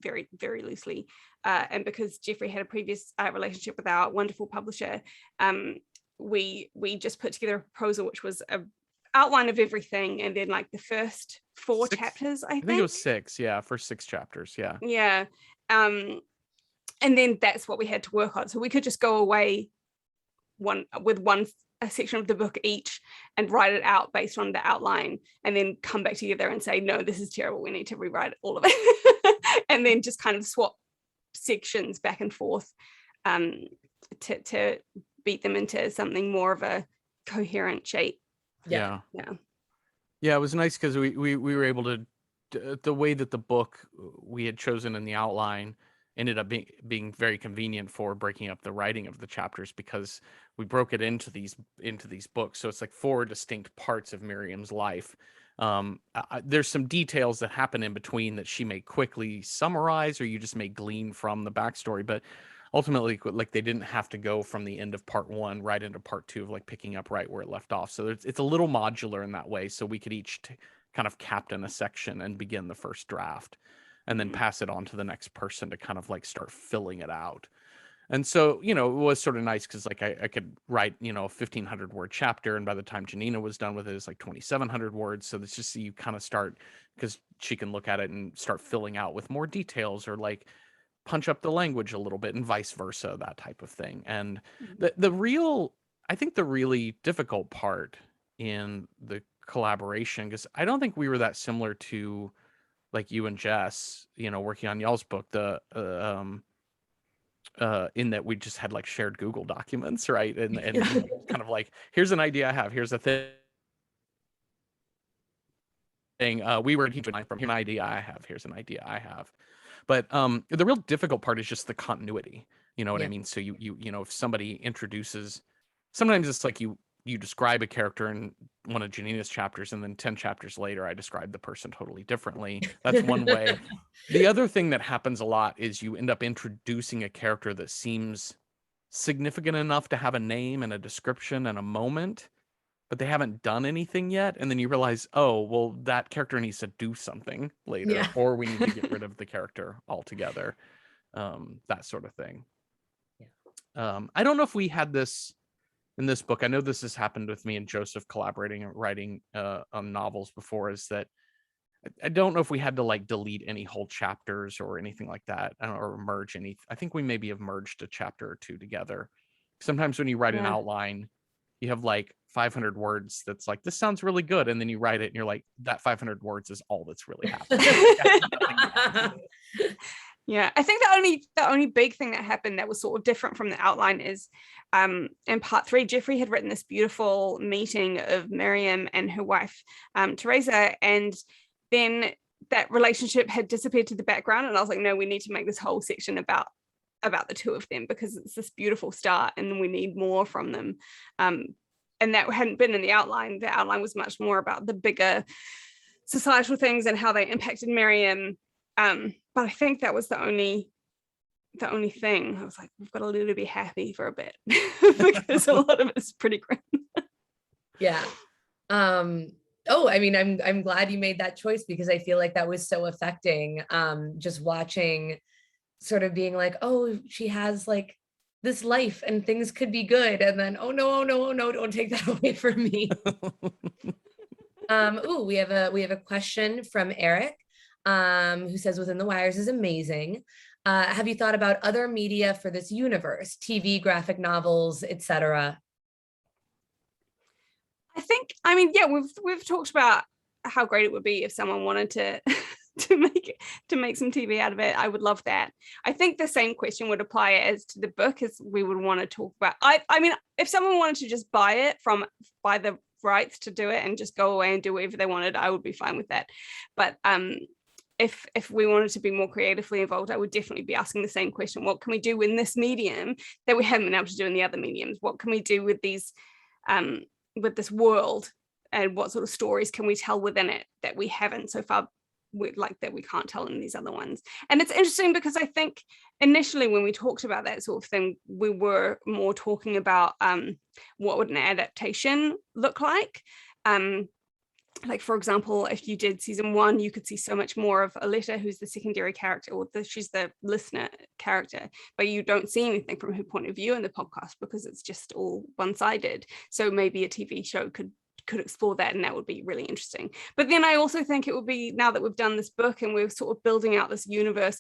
very, very loosely, and because Jeffrey had a previous relationship with our wonderful publisher, we just put together a proposal, which was a outline of everything, and then like the first 4 chapters, I think it was 6, first 6 chapters, and then that's what we had to work on. So we could just go away a section of the book each and write it out based on the outline, and then come back together and say, no, this is terrible, we need to rewrite all of it. And then just kind of swap sections back and forth to beat them into something more of a coherent shape. Yeah, it was nice because we were able to, the way that the book we had chosen in the outline ended up being very convenient for breaking up the writing of the chapters, because we broke it into these books. So it's like 4 distinct parts of Miriam's life. There's some details that happen in between that she may quickly summarize, or you just may glean from the backstory, but ultimately, like, they didn't have to go from the end of part 1 right into part 2 of like picking up right where it left off. So it's a little modular in that way. So we could each kind of captain a section and begin the first draft, and then pass it on to the next person to kind of like start filling it out. And so, it was sort of nice because like I could write, a 1,500 word chapter, and by the time Janina was done with it, it's like 2,700 words. So it's just, you kind of start, because she can look at it and start filling out with more details, or like punch up the language a little bit, and vice versa, that type of thing. And I think the really difficult part in the collaboration, because I don't think we were that similar to like you and Jess, working on y'all's book, in that we just had like shared Google documents, right? And kind of like, here's an idea I have, here's a thing. We were from here, an idea I have, here's an idea I have. But the real difficult part is just the continuity. You know what I mean? So you if somebody introduces, sometimes it's like you describe a character in one of Janina's chapters, and then 10 chapters later, I describe the person totally differently. That's one way. The other thing that happens a lot is you end up introducing a character that seems significant enough to have a name and a description and a moment, but they haven't done anything yet. And then you realize, oh, well, that character needs to do something later, or we need to get rid of the character altogether. That sort of thing. I don't know if we had this in this book. I know this has happened with me and Joseph collaborating and writing on novels before, is that I don't know if we had to like delete any whole chapters or anything like that, or merge any. I think we maybe have merged a chapter or 2 together. Sometimes when you write an outline, you have like 500 words that's like, this sounds really good, and then you write it and you're like, that 500 words is all that's really happening. Yeah, I think the only big thing that happened that was sort of different from the outline is in part 3, Jeffrey had written this beautiful meeting of Miriam and her wife, Teresa, and then that relationship had disappeared to the background, and I was like, no, we need to make this whole section about the 2 of them, because it's this beautiful start and we need more from them. And that hadn't been in the outline. The outline was much more about the bigger societal things and how they impacted Miriam. But I think that was the only thing. I was like, we've got to let her be happy for a bit, because a lot of it's pretty grim. Yeah. Oh, I mean, I'm glad you made that choice, because I feel like that was so affecting. Just watching, sort of being like, oh, she has like this life and things could be good, and then oh no, oh no, oh no, don't take that away from me. Ooh, we have a question from Eric, who says Within the Wires is amazing. Have you thought about other media for this universe, TV, graphic novels, etc.? I think, I mean, yeah, we've talked about how great it would be if someone wanted to to make some TV out of it. I would love that. I think the same question would apply as to the book, as we would want to talk about. I mean, if someone wanted to just buy the rights to do it and just go away and do whatever they wanted, I would be fine with that. But if we wanted to be more creatively involved, I would definitely be asking the same question. What can we do in this medium that we haven't been able to do in the other mediums? What can we do with these with this world, and what sort of stories can we tell within it that we haven't so far, that we can't tell in these other ones? And it's interesting because I think initially when we talked about that sort of thing, we were more talking about what would an adaptation look like. Like, for example, if you did season 1, you could see so much more of Aletta, who's the secondary character, or she's the listener character, but you don't see anything from her point of view in the podcast because it's just all one-sided. So maybe a TV show could explore that, and that would be really interesting. But then I also think it would be, now that we've done this book and we're sort of building out this universe,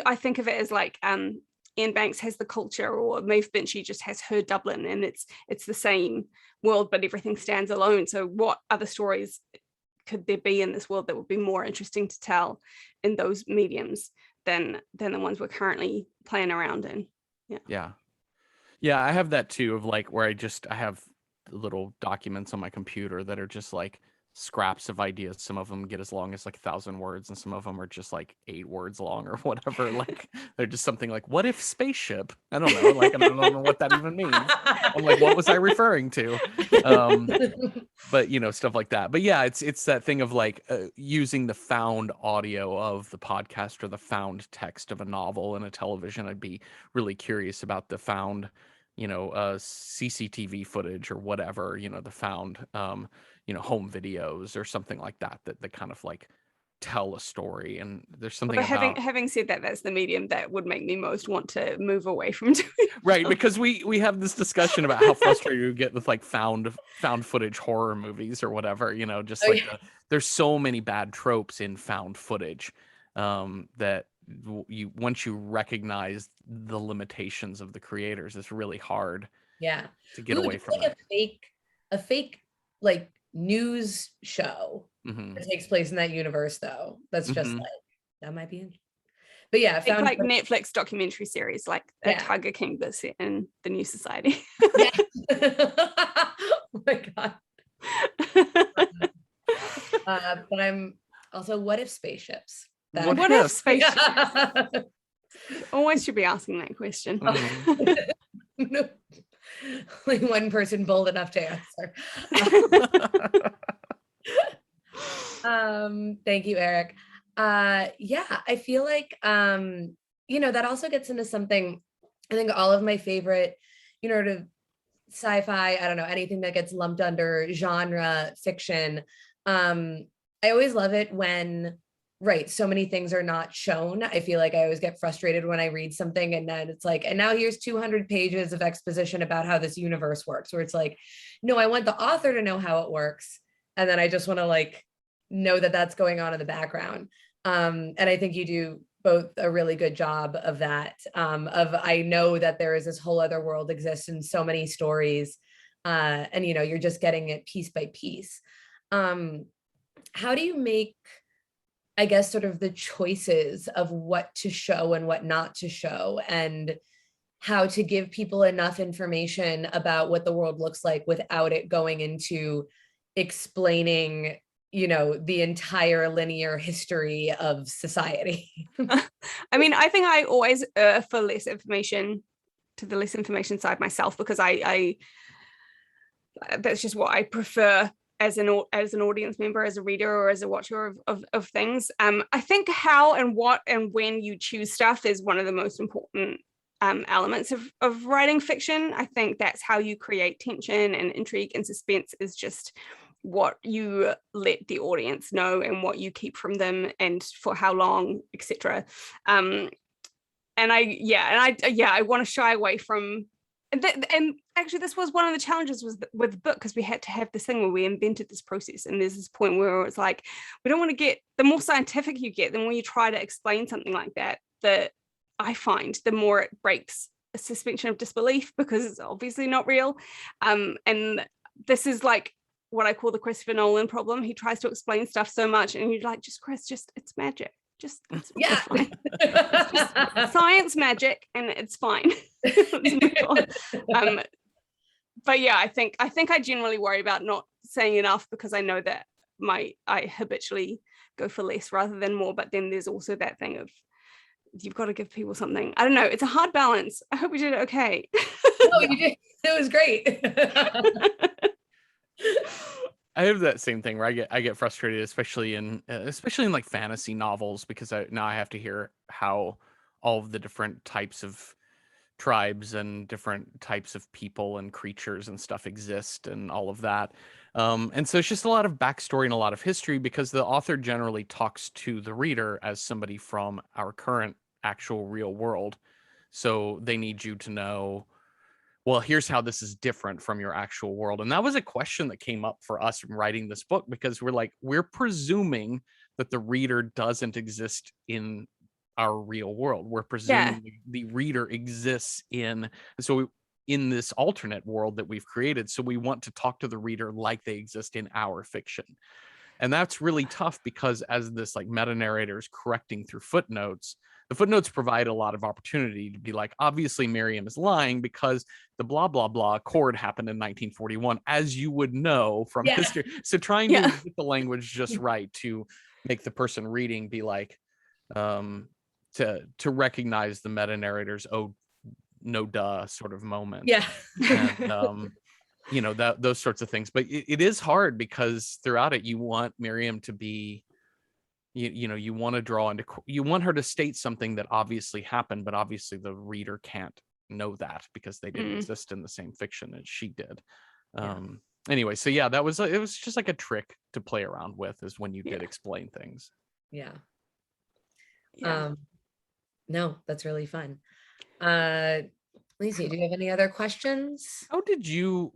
I think of it as like Anne Banks has the culture, or Maeve Binchy just has her Dublin, and it's the same world, but everything stands alone. So what other stories could there be in this world that would be more interesting to tell in those mediums than the ones we're currently playing around in? Yeah, I have that too, of like where I have little documents on my computer that are just like scraps of ideas. Some of them get as long as like 1,000 words, and some of them are just like 8 words long or whatever. Like they're just something like, what if spaceship? I don't know. Like, I don't know what that even means. I'm like, what was I referring to? But stuff like that. But yeah, it's that thing of like using the found audio of the podcast or the found text of a novel and a television. I'd be really curious about the found CCTV footage or whatever, the found home videos or something like that kind of like tell a story. And there's something but about having said that, that's the medium that would make me most want to move away from doing right, because we have this discussion about how frustrated you get with like found footage horror movies or whatever, there's so many bad tropes in found footage that once you recognize the limitations of the creators, it's really hard to get away from like it. A fake like news show that takes place in that universe, though. That's just like, that might be interesting. But yeah, it's like Netflix documentary series, like a Tiger King that's set in the New Society. Oh my god. But I'm also, what if spaceships? What if spaceships? Always should be asking that question. No. Only one person bold enough to answer. Thank you, Eric. I feel like that also gets into something. I think all of my favorite, to sci-fi, I don't know, anything that gets lumped under genre fiction. I always love it when so many things are not shown. I feel like I always get frustrated when I read something and then it's like, and now here's 200 pages of exposition about how this universe works, where it's like, no, I want the author to know how it works, and then I just want to like know that that's going on in the background. And I think you do both a really good job of that. I know that there is this whole other world exists in so many stories, and you're just getting it piece by piece. How do you make, I guess, sort of the choices of what to show and what not to show, and how to give people enough information about what the world looks like without it going into explaining, the entire linear history of society? I mean, I think I always for less information, to the less information side myself, because I that's just what I prefer as an audience member, as a reader, or as a watcher of things. I think how and what and when you choose stuff is one of the most important elements of writing fiction. I think that's how you create tension and intrigue and suspense, is just what you let the audience know and what you keep from them and for how long, etc. And I want to shy away from and actually this was one of the challenges with the book, because we had to have this thing where we invented this process, and there's this point where it's like we don't want to get, the more scientific you get, then when you try to explain something like that, I find the more it breaks a suspension of disbelief, because it's obviously not real. And this is like what I call the Christopher Nolan problem. He tries to explain stuff so much and you're like, it's magic. It's fine. It's just science magic and it's fine. But yeah, I think I generally worry about not saying enough, because I know that I habitually go for less rather than more. But then there's also that thing of you've got to give people something. I don't know. It's a hard balance. I hope we did it okay. No, you did. It was great. I have that same thing where I get frustrated, especially in like fantasy novels, because now I have to hear how all of the different types of tribes and different types of people and creatures and stuff exist and all of that. And so it's just a lot of backstory and a lot of history, because the author generally talks to the reader as somebody from our current actual real world. So they need you to know, well, here's how this is different from your actual world. And that was a question that came up for us in writing this book, because we're presuming that the reader doesn't exist in our real world. We're presuming the reader exists in this alternate world that we've created. So we want to talk to the reader like they exist in our fiction. And that's really tough, because as this like meta narrator is correcting through footnotes, the footnotes provide a lot of opportunity to be like, obviously Miriam is lying because the blah, blah, blah accord happened in 1941, as you would know from history. So trying to get the language just right to make the person reading be like, to recognize the meta narrator's, oh, no duh sort of moment. Yeah. And, those sorts of things. But it is hard, because throughout it, you want Miriam to be, you want to draw into, you want her to state something that obviously happened, but obviously the reader can't know that because they didn't exist in the same fiction as she did. Anyway, so yeah, it was just like a trick to play around with, is when you did explain things. No, that's really fun. Lacey, do you have any other questions? How did you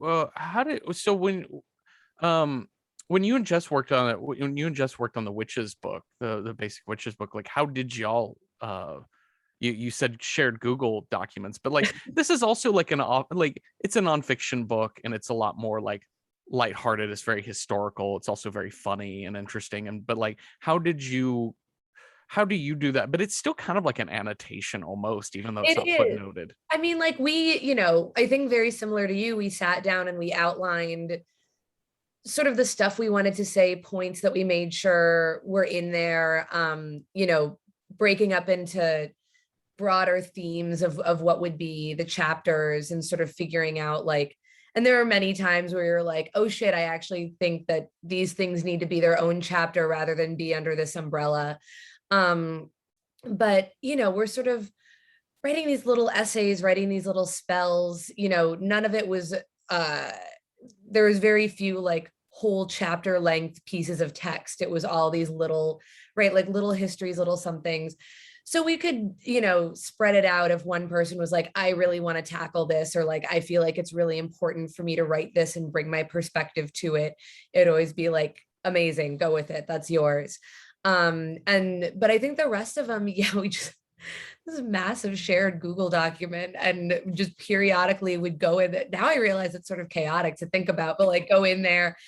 when you and Jess worked on it, when you and Jess worked on the witches book, the basic witches book, like how did y'all you said shared Google documents, but like this is also like it's a nonfiction book, and it's a lot more like lighthearted. It's very historical. It's also very funny and interesting. But like, how do you do that? But it's still kind of like an annotation almost, even though it's not footnoted. I mean, like we, I think very similar to you, we sat down and we outlined sort of the stuff we wanted to say, points that we made sure were in there, breaking up into broader themes of what would be the chapters, and sort of figuring out like, and there are many times where you're like, oh shit, I actually think that these things need to be their own chapter rather than be under this umbrella. But we're sort of writing these little essays, writing these little spells, none of it was there was very few like whole chapter length pieces of text. It was all these little, like little histories, little somethings. So we could, spread it out if one person was like, I really want to tackle this, or like, I feel like it's really important for me to write this and bring my perspective to it. It'd always be like, amazing, go with it. That's yours. But I think the rest of them, we just, this massive shared Google document, and just periodically would go in it. Now I realize it's sort of chaotic to think about, but like go in there,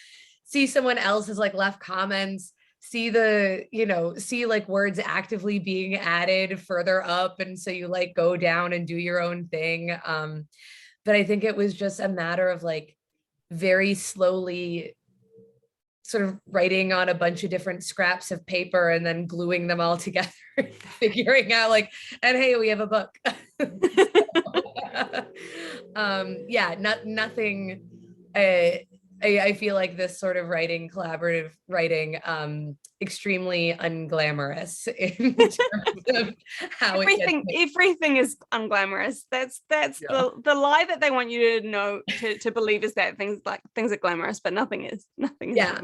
see someone else has like left comments, see like words actively being added further up. And so you like go down and do your own thing. But I think it was just a matter of like very slowly sort of writing on a bunch of different scraps of paper and then gluing them all together, figuring out like, and hey, we have a book. Nothing. I feel like this sort of writing, collaborative writing, extremely unglamorous in terms of how everything is unglamorous. That's the lie that they want you to know, to believe, is that things are glamorous, but nothing is. Yeah.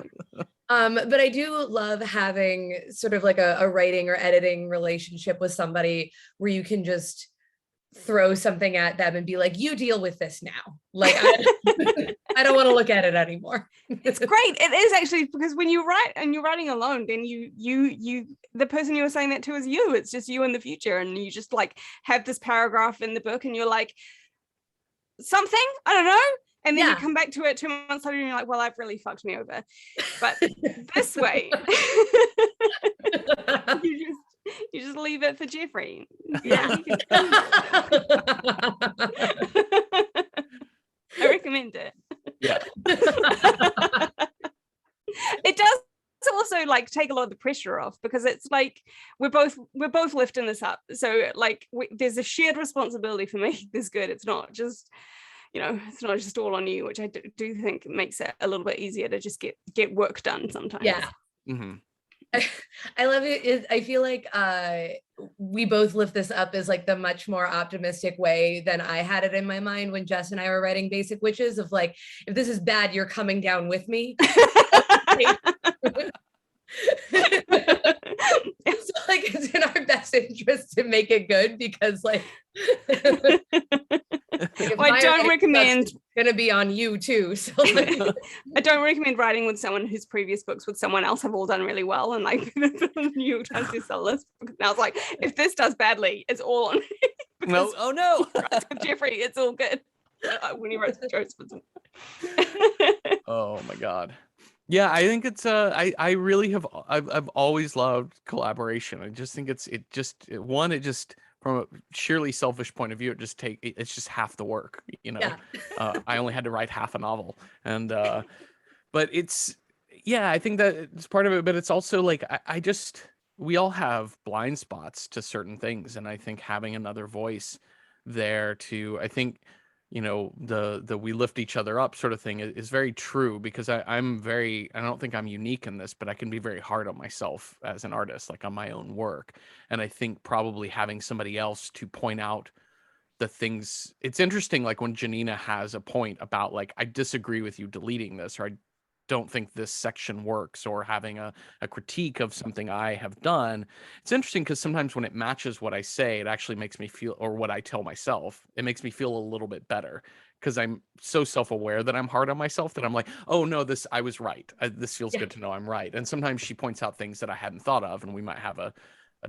But I do love having sort of like a writing or editing relationship with somebody where you can just throw something at them and be like, you deal with this now. Like, I don't want to look at it anymore. It's great. It is actually, because when you write and you're writing alone, then you the person you were saying that to is you. It's just you in the future, and you just like have this paragraph in the book, and you're like, something, I don't know. And then you come back to it 2 months later and you're like, well, I've really fucked me over. But this way, you just leave it for Jeffery. Yeah. I recommend it. Yeah. It does also like take a lot of the pressure off, because it's like we're both lifting this up. So like there's a shared responsibility for making this good. It's not just, it's not just all on you, which I do think makes it a little bit easier to just get work done sometimes. Yeah. Mm-hmm. I love it. I feel like we both lift this up as like the much more optimistic way than I had it in my mind when Jess and I were writing Basic Witches, of like, if this is bad, you're coming down with me. So like, it's in our best interest to make it good, because like, I don't recommend, gonna be on you too. So like, I don't recommend writing with someone whose previous books with someone else have all done really well, and like the New York Times bestseller list. Now it's like, if this does badly, it's all on me. No, oh no, Jeffery, it's all good. When he writes the jokes. Oh my god. Yeah, I think it's I really have, I've always loved collaboration. I just think it just from a sheerly selfish point of view, it's just half the work, Yeah. I only had to write half a novel, and but I think that it's part of it, but it's also like we all have blind spots to certain things, and I think having another voice there I think the we lift each other up sort of thing is very true, because I don't think I'm unique in this, but I can be very hard on myself as an artist, like on my own work. And I think probably having somebody else to point out the things, it's interesting, like when Janina has a point about like, I disagree with you deleting this, or I don't think this section works, or having a critique of something I have done. It's interesting because sometimes when it matches what I say, it actually makes me feel, or what I tell myself, it makes me feel a little bit better, because I'm so self-aware that I'm hard on myself that I'm like, oh no, I was right. This feels good to know I'm right. And sometimes she points out things that I hadn't thought of, and we might have a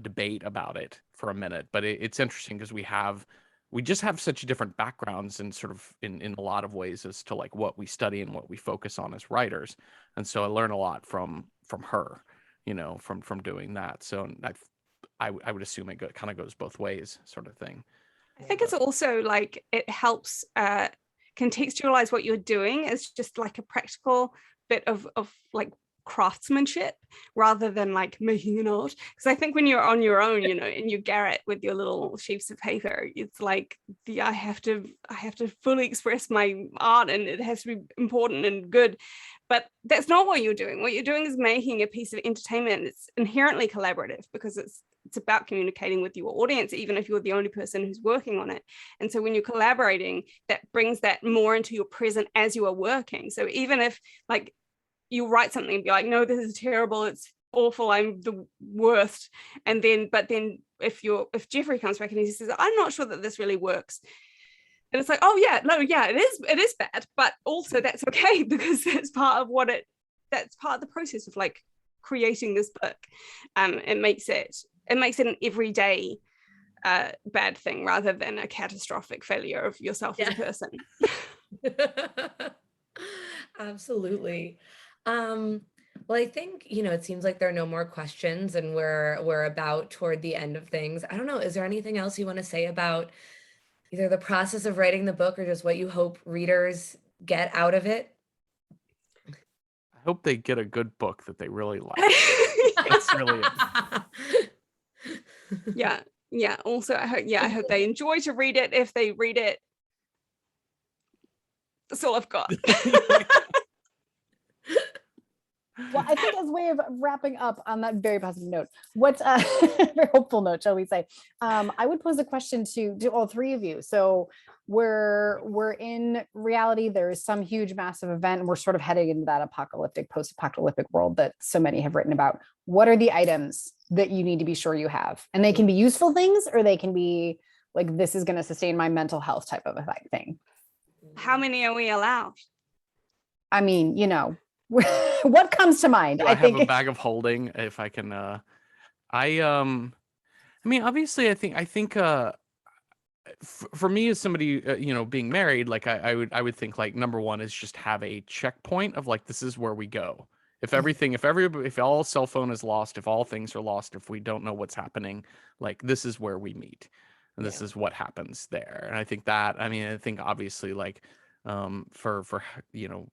debate about it for a minute. But it's interesting because we just have such different backgrounds, and sort of in a lot of ways, as to like what we study and what we focus on as writers. And so I learn a lot from her, from doing that. So I would assume it kind of goes both ways, sort of thing. I think it's also like, it helps contextualize what you're doing as just like a practical bit of like craftsmanship, rather than like making an art. Because I think when you're on your own, in your garret with your little sheets of paper, it's like I have to fully express my art, and it has to be important and good. But that's not what you're doing. What you're doing is making a piece of entertainment. It's inherently collaborative, because it's about communicating with your audience, even if you're the only person who's working on it. And so when you're collaborating, that brings that more into your present as you are working. So even if like you write something and be like, no, this is terrible, it's awful, I'm the worst. But then if Jeffery comes back and he says, I'm not sure that this really works, and it's like, oh yeah, no, yeah, it is bad, but also that's okay, because that's part of the process of like creating this book. It makes it an everyday bad thing, rather than a catastrophic failure of yourself as a person. Absolutely. Well, I think, it seems like there are no more questions, and we're about toward the end of things. I don't know, is there anything else you want to say about either the process of writing the book, or just what you hope readers get out of it? I hope they get a good book that they really like. That's really it. Yeah. Also, I hope they enjoy to read it. If they read it, that's all I've got. Well, I think as a way of wrapping up on that very positive note, what's a very hopeful note, shall we say? I would pose a question to all three of you. So we're in reality. There is some huge, massive event, and we're sort of heading into that apocalyptic, post-apocalyptic world that so many have written about. What are the items that you need to be sure you have? And they can be useful things, or they can be like, this is going to sustain my mental health type of a thing. How many are we allowed? I mean, you know, what comes to mind? I think have a bag of holding if I can. I mean, obviously, I think for me as somebody, you know, being married, like I would think like number one is just have a checkpoint of like, this is where we go. If all cell phone is lost, if all things are lost, if we don't know what's happening, like this is where we meet. And this is what happens there. And I think that, I mean, I think obviously like for you know,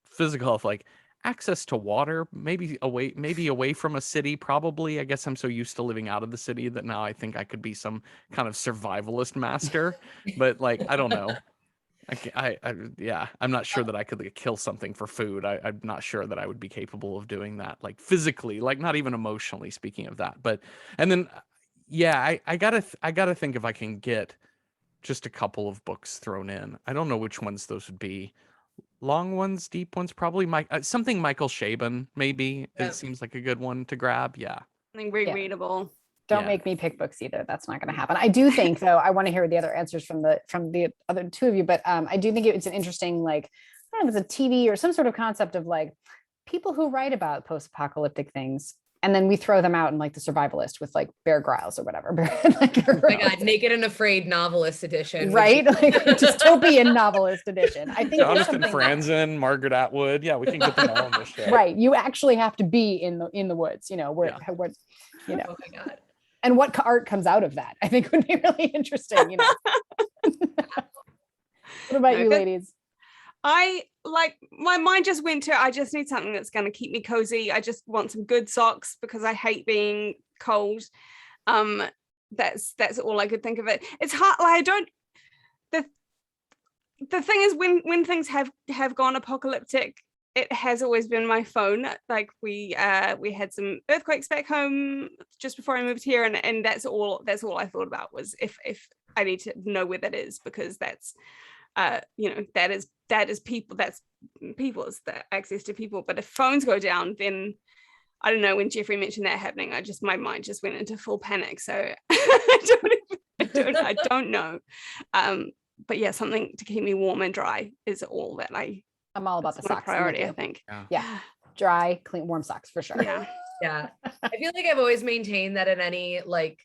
physical health, like access to water, maybe away from a city, probably. I guess I'm so used to living out of the city that now I think I could be some kind of survivalist master. But like, I don't know. Yeah, I'm not sure that I could like, kill something for food. I'm not sure that I would be capable of doing that, like physically, like not even emotionally, speaking of that. But, and then, yeah, I gotta think if I can get just a couple of books thrown in. I don't know which ones those would be. Long ones, deep ones, probably something Michael Chabon, maybe. Yeah. It seems like a good one to grab. Yeah. Something readable. Don't make me pick books either. That's not going to happen. I do think, though, I want to hear the other answers from the other two of you, but I do think it's an interesting, like, I don't know if it's a TV or some sort of concept of like people who write about post-apocalyptic things, and then we throw them out in like the survivalist with like Bear Grylls or whatever. Like, oh my God, Naked and Afraid novelist edition. Right? Like dystopian novelist edition. I think Jonathan Franzen, Margaret Atwood. Yeah, we can get them all on this show. Right. You actually have to be in the woods, you know, where you know. Oh my God. And what art comes out of that, I think would be really interesting, you know. What about you, ladies? I like, my mind just went to, I just need something that's going to keep me cozy. I just want some good socks because I hate being cold. That's all I could think of it. It's hard. Like, I don't, the thing is when things have gone apocalyptic, it has always been my phone. Like we had some earthquakes back home just before I moved here, and that's all I thought about was if I need to know where that is, because that's you know, that is people, that's people's access to people. But if phones go down, then I don't know, when Jeffrey mentioned that happening, my mind just went into full panic. So I don't know. But yeah, something to keep me warm and dry is all that I'm all about the socks. Priority, I think. Yeah. Dry, clean, warm socks for sure. Yeah. I feel like I've always maintained that in any, like,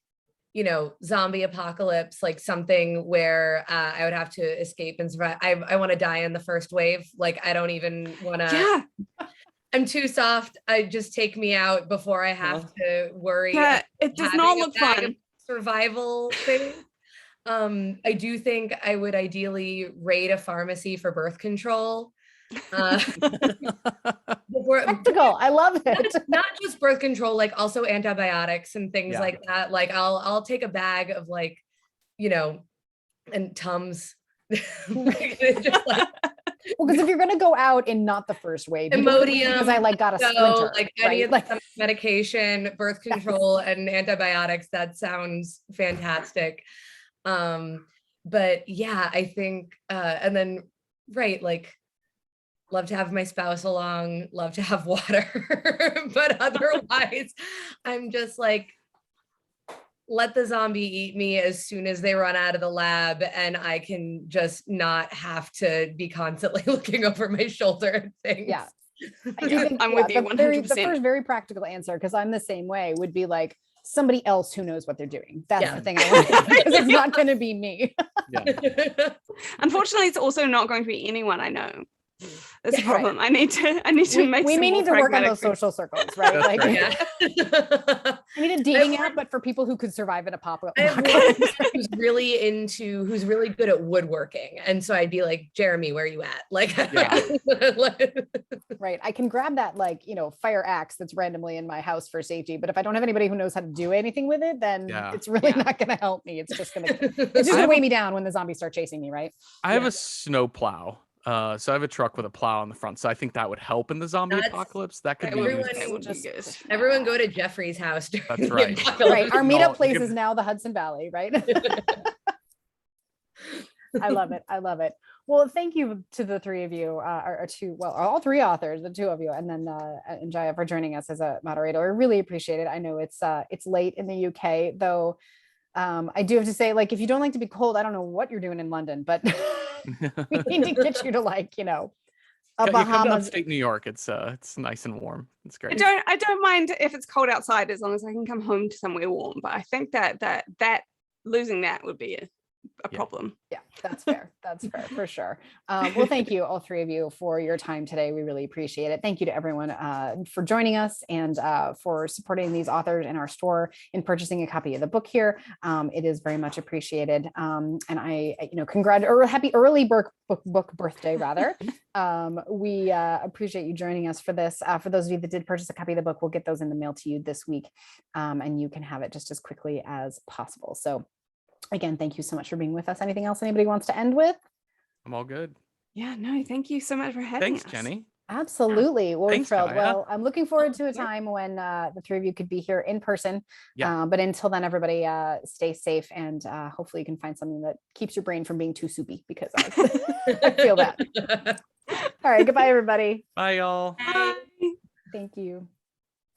you know, zombie apocalypse, like something where I would have to escape and survive. I want to die in the first wave. Like, I don't even want to. Yeah. I'm too soft. Just take me out before I have to worry. Yeah, it does not look fun. Survival thing. I do think I would ideally raid a pharmacy for birth control. Practical. I love it. Not just birth control, like also antibiotics and things like that. Like I'll take a bag of, like, you know, and Tums. Just like, well, because if you're gonna go out in not the first wave, Imodium, because I like got a splinter, like right? any of the medication, birth control, and antibiotics. That sounds fantastic. But yeah, I think and then like, love to have my spouse along, love to have water, but otherwise I'm just like, let the zombie eat me as soon as they run out of the lab, and I can just not have to be constantly looking over my shoulder at things. Yeah. I'm with you 100%. The first very practical answer, because I'm the same way, would be like somebody else who knows what they're doing. That's the thing I want, because it's not going to be me. Unfortunately, it's also not going to be anyone I know. That's a problem. Right. I need to make. We may need to work on those social circles, right? That's like, right. I need a dating app, but for people who could survive an apocalypse. who's really good at woodworking, and so I'd be like, Jeremy, where are you at? Like, right. I can grab that, like, you know, fire axe that's randomly in my house for safety, but if I don't have anybody who knows how to do anything with it, then it's really not going to help me. It's just going to weigh me down when the zombies start chasing me, right? I have a snow plow. So I have a truck with a plow on the front. So I think that would help in the zombie That's- apocalypse. That could be everyone- used. That would be Just- good. Everyone go to Jeffrey's house. during That's the right. apocalypse. Right. Our No, meetup place give- is now the Hudson Valley, right? I love it. I love it. Well, thank you to the three of you, all three authors, the two of you, and then and Jaya for joining us as a moderator. I really appreciate it. I know it's late in the UK, though. I do have to say, like, if you don't like to be cold, I don't know what you're doing in London, but we need to get you to, like, a You come to Bahamas. upstate New York. It's nice and warm. It's I great. don't mind if it's cold outside as long as I can come home to somewhere warm. But I think that losing that would be a Yeah. problem. Yeah, that's fair. That's fair for sure. Well, thank you, all three of you, for your time today. We really appreciate it. Thank you to everyone for joining us and for supporting these authors in our store and purchasing a copy of the book here. It is very much appreciated. And I, happy early book birthday, rather. We appreciate you joining us for this. For those of you that did purchase a copy of the book, we'll get those in the mail to you this week, and you can have it just as quickly as possible. So again, thank you so much for being with us. Anything else anybody wants to end with? I'm all good. Yeah, no, thank you so much for having Thanks, us. Jenny. Absolutely. Well, we're Thanks, thrilled. Jaya. Well, I'm looking forward to a Yeah. time when the three of you could be here in person. Yeah. But until then, everybody stay safe, and hopefully you can find something that keeps your brain from being too soupy, because I feel that. All right. Goodbye, everybody. Bye, y'all. Bye. Thank you.